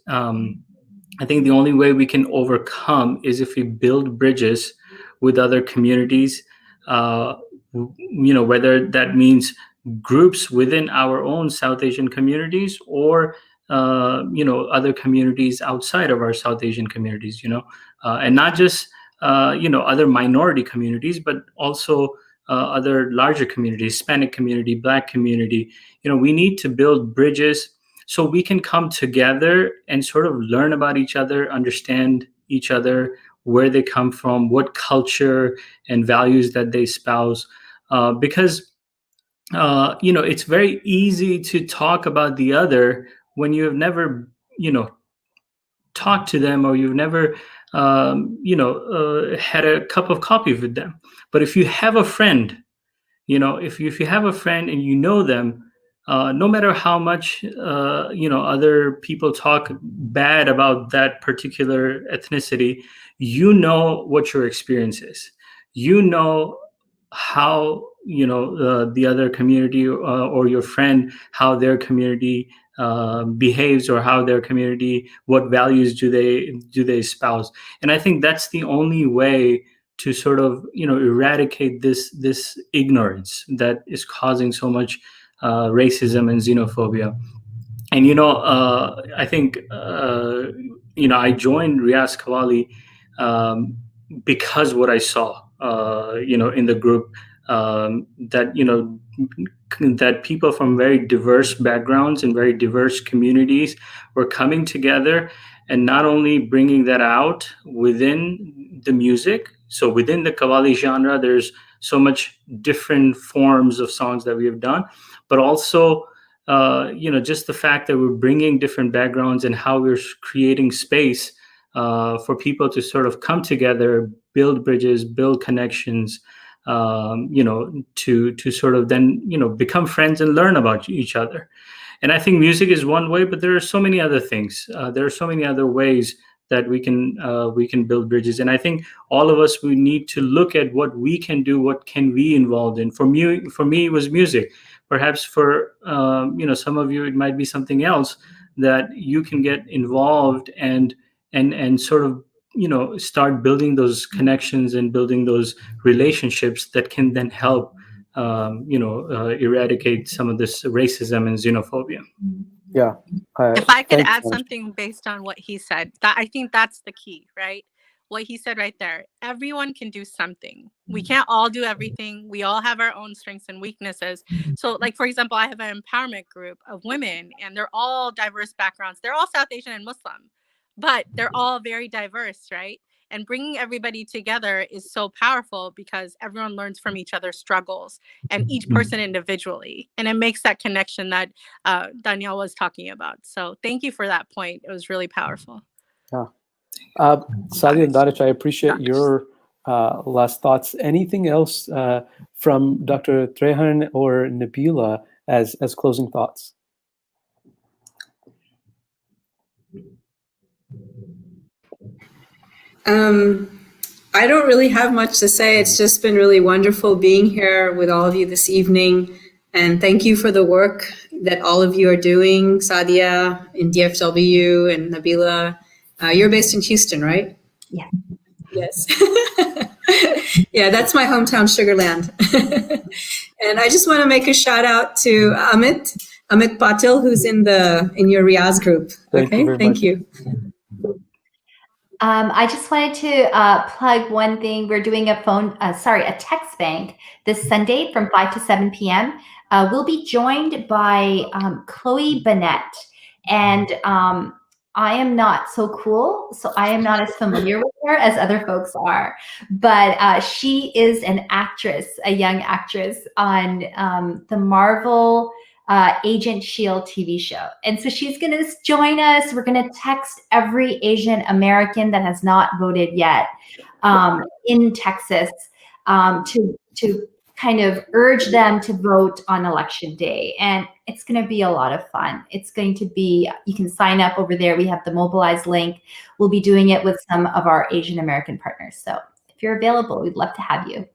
I think the only way we can overcome is if we build bridges with other communities, whether that means groups within our own South Asian communities or, other communities outside of our South Asian communities, and not just, other minority communities, but also other larger communities, Hispanic community, Black community. We need to build bridges so we can come together and sort of learn about each other, understand each other, where they come from, what culture and values that they espouse. Because, it's very easy to talk about the other when you have never, talked to them or you've never, had a cup of coffee with them. But if you have a friend, if you have a friend and you know them, no matter how much other people talk bad about that particular ethnicity, what your experience is. How the other community or your friend, how their community behaves, or how their community, what values do they espouse. And I think that's the only way to sort of eradicate this ignorance that is causing so much racism and xenophobia. And I think I joined Riyaaz Qawwali because what I saw in the group, that people from very diverse backgrounds and very diverse communities were coming together and not only bringing that out within the music. So within the Qawwali genre, there's so much different forms of songs that we have done, but also, just the fact that we're bringing different backgrounds and how we're creating space for people to sort of come together, build bridges, build connections, to sort of then, become friends and learn about each other. And I think music is one way, but there are so many other things. There are so many other ways that we can build bridges. And I think all of us, we need to look at what we can do, what can we involved in. For me it was music. Perhaps for some of you it might be something else that you can get involved and sort of start building those connections and building those relationships that can then help eradicate some of this racism and xenophobia. Yeah. If I could thanks add so much. something based on what he said, that I think that's the key, right? What he said right there. Everyone can do something. We can't all do everything. We all have our own strengths and weaknesses. So, like, for example, I have an empowerment group of women, and they're all diverse backgrounds. They're all South Asian and Muslim, but they're all very diverse, right? And bringing everybody together is so powerful because everyone learns from each other's struggles and each person individually. And it makes that connection that Danielle was talking about. So thank you for that point. It was really powerful. Yeah. Saadia and Danish, I appreciate your last thoughts. Anything else from Dr. Trehan or Nabila as closing thoughts? I don't really have much to say. It's just been really wonderful being here with all of you this evening. And thank you for the work that all of you are doing. Saadia in DFW and Nabila. You're based in Houston, right? Yeah. Yes. Yeah, that's my hometown, Sugarland. And I just want to make a shout out to Ahmed Patil, who's in your Riyaaz group. Thank you. I just wanted to plug one thing. We're doing a text bank this Sunday from 5 to 7 p.m. We'll be joined by Chloe Bennett, and I am not so cool, so I am not as familiar with her as other folks are, but she is an actress, a young actress on the Marvel Agent Shield TV show. And so she's going to join us. We're going to text every Asian American that has not voted yet in Texas to kind of urge them to vote on election day. And it's going to be a lot of fun. It's going to be, you can sign up over there. We have the Mobilize link. We'll be doing it with some of our Asian American partners. So if you're available, we'd love to have you.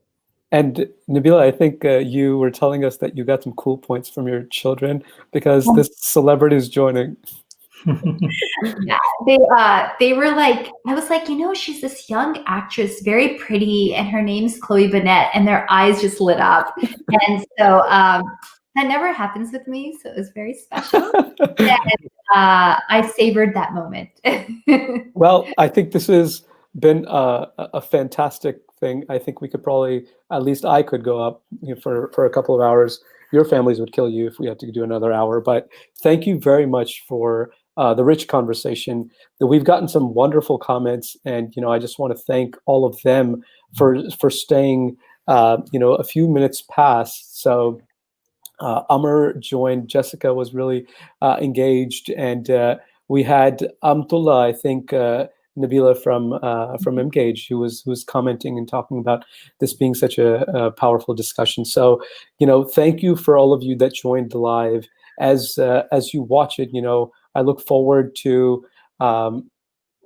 And Nabila, I think you were telling us that you got some cool points from your children because this celebrity is joining. Yeah, they were like, I was like, she's this young actress, very pretty, and her name's Chloe Bennett, and their eyes just lit up. And so that never happens with me, so it was very special. And I savored that moment. Well, I think this has been a fantastic thing. I think we could probably, at least I could go up for a couple of hours. Your families would kill you if we had to do another hour. But thank you very much for the rich conversation. We've gotten some wonderful comments, and I just want to thank all of them for staying a few minutes past. So Amr joined. Jessica was really engaged, and we had Amtullah, I think, Nabila from Emgage, who was commenting and talking about this being such a powerful discussion. So thank you for all of you that joined live. As you watch it, I look forward to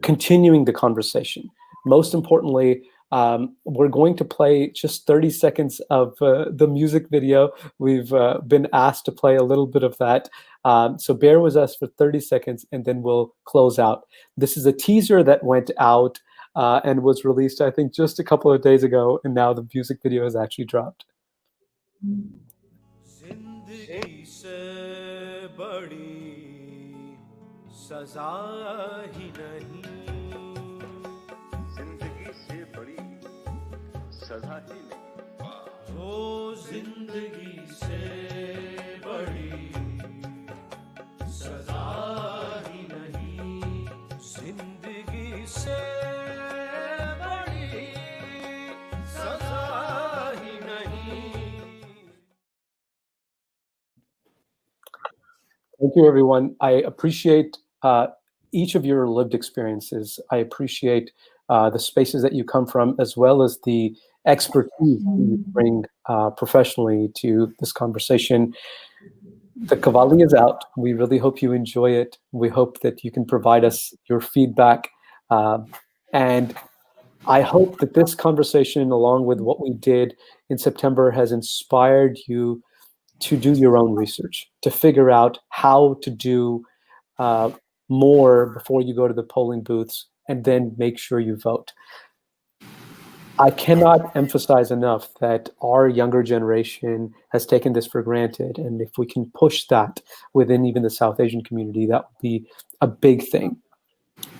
continuing the conversation. Most importantly, we're going to play just 30 seconds of the music video. We've been asked to play a little bit of that. So bear with us for 30 seconds and then we'll close out. This is a teaser that went out and was released, I think, just a couple of days ago. And now the music video has actually dropped. Zindagi se badi saza hi nahi. Zindagi se badi saza hi nahi. Oh, zindagi se badi saza hi nahi. Zindagi se badi saza hi nahi. Thank you, everyone. I appreciate each of your lived experiences. I appreciate the spaces that you come from, as well as the expertise that you bring professionally to this conversation. The Qawwali is out. We really hope you enjoy it. We hope that you can provide us your feedback And I hope that this conversation, along with what we did in September, has inspired you to do your own research, to figure out how to do more before you go to the polling booths, and then make sure you vote. I cannot emphasize enough that our younger generation has taken this for granted. And if we can push that within even the South Asian community, that would be a big thing.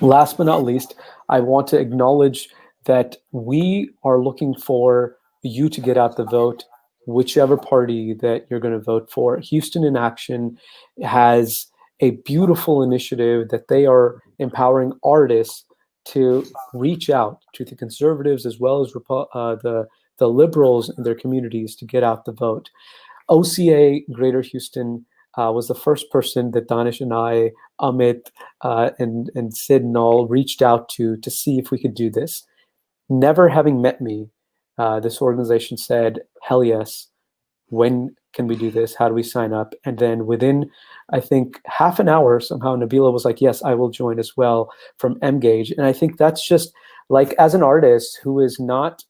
Last but not least, I want to acknowledge that we are looking for you to get out the vote, whichever party that you're going to vote for. Houston in Action has a beautiful initiative that they are empowering artists to reach out to the conservatives as well as the liberals in their communities to get out the vote. OCA-Greater Houston was the first person that Danish and I, Ahmed, and Sid and all reached out to see if we could do this. Never having met me, this organization said, hell yes, when can we do this? How do we sign up? And then within, I think, half an hour, somehow Nabila was like, yes, I will join as well from Emgage. And I think that's just like, as an artist who is not,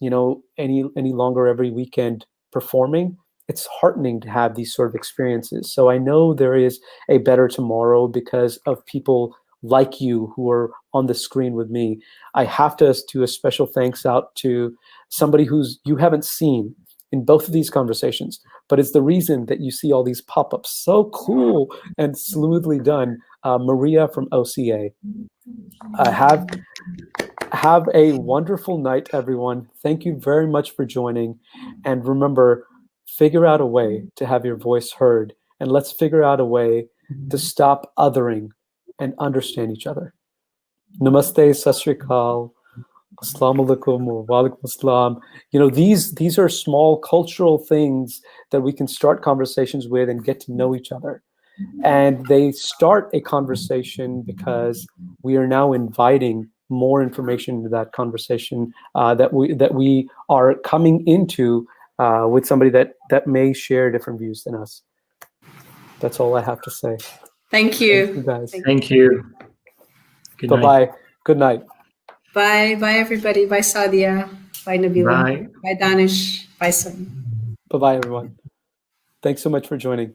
any longer every weekend performing, it's heartening to have these sort of experiences. So I know there is a better tomorrow because of people like you who are on the screen with me. I have to do a special thanks out to somebody you haven't seen in both of these conversations, but it's the reason that you see all these pop-ups. So cool and smoothly done. Maria from OCA. Have a wonderful night, everyone. Thank you very much for joining. And remember, figure out a way to have your voice heard. And let's figure out a way to stop othering and understand each other. Namaste, Sat Shri Akal. Assalamu alaikum wa alaikum assalam. These are small cultural things that we can start conversations with and get to know each other. And they start a conversation because we are now inviting more information into that conversation that we are coming into with somebody that may share different views than us. That's all I have to say. Thank you. Thank you guys. Thank you. Good night. Bye-bye. Good night. Bye. Bye, everybody. Bye, Saadia. Bye, Nabila. Bye. Bye, Danish. Bye, Sonny. Bye-bye, everyone. Thanks so much for joining.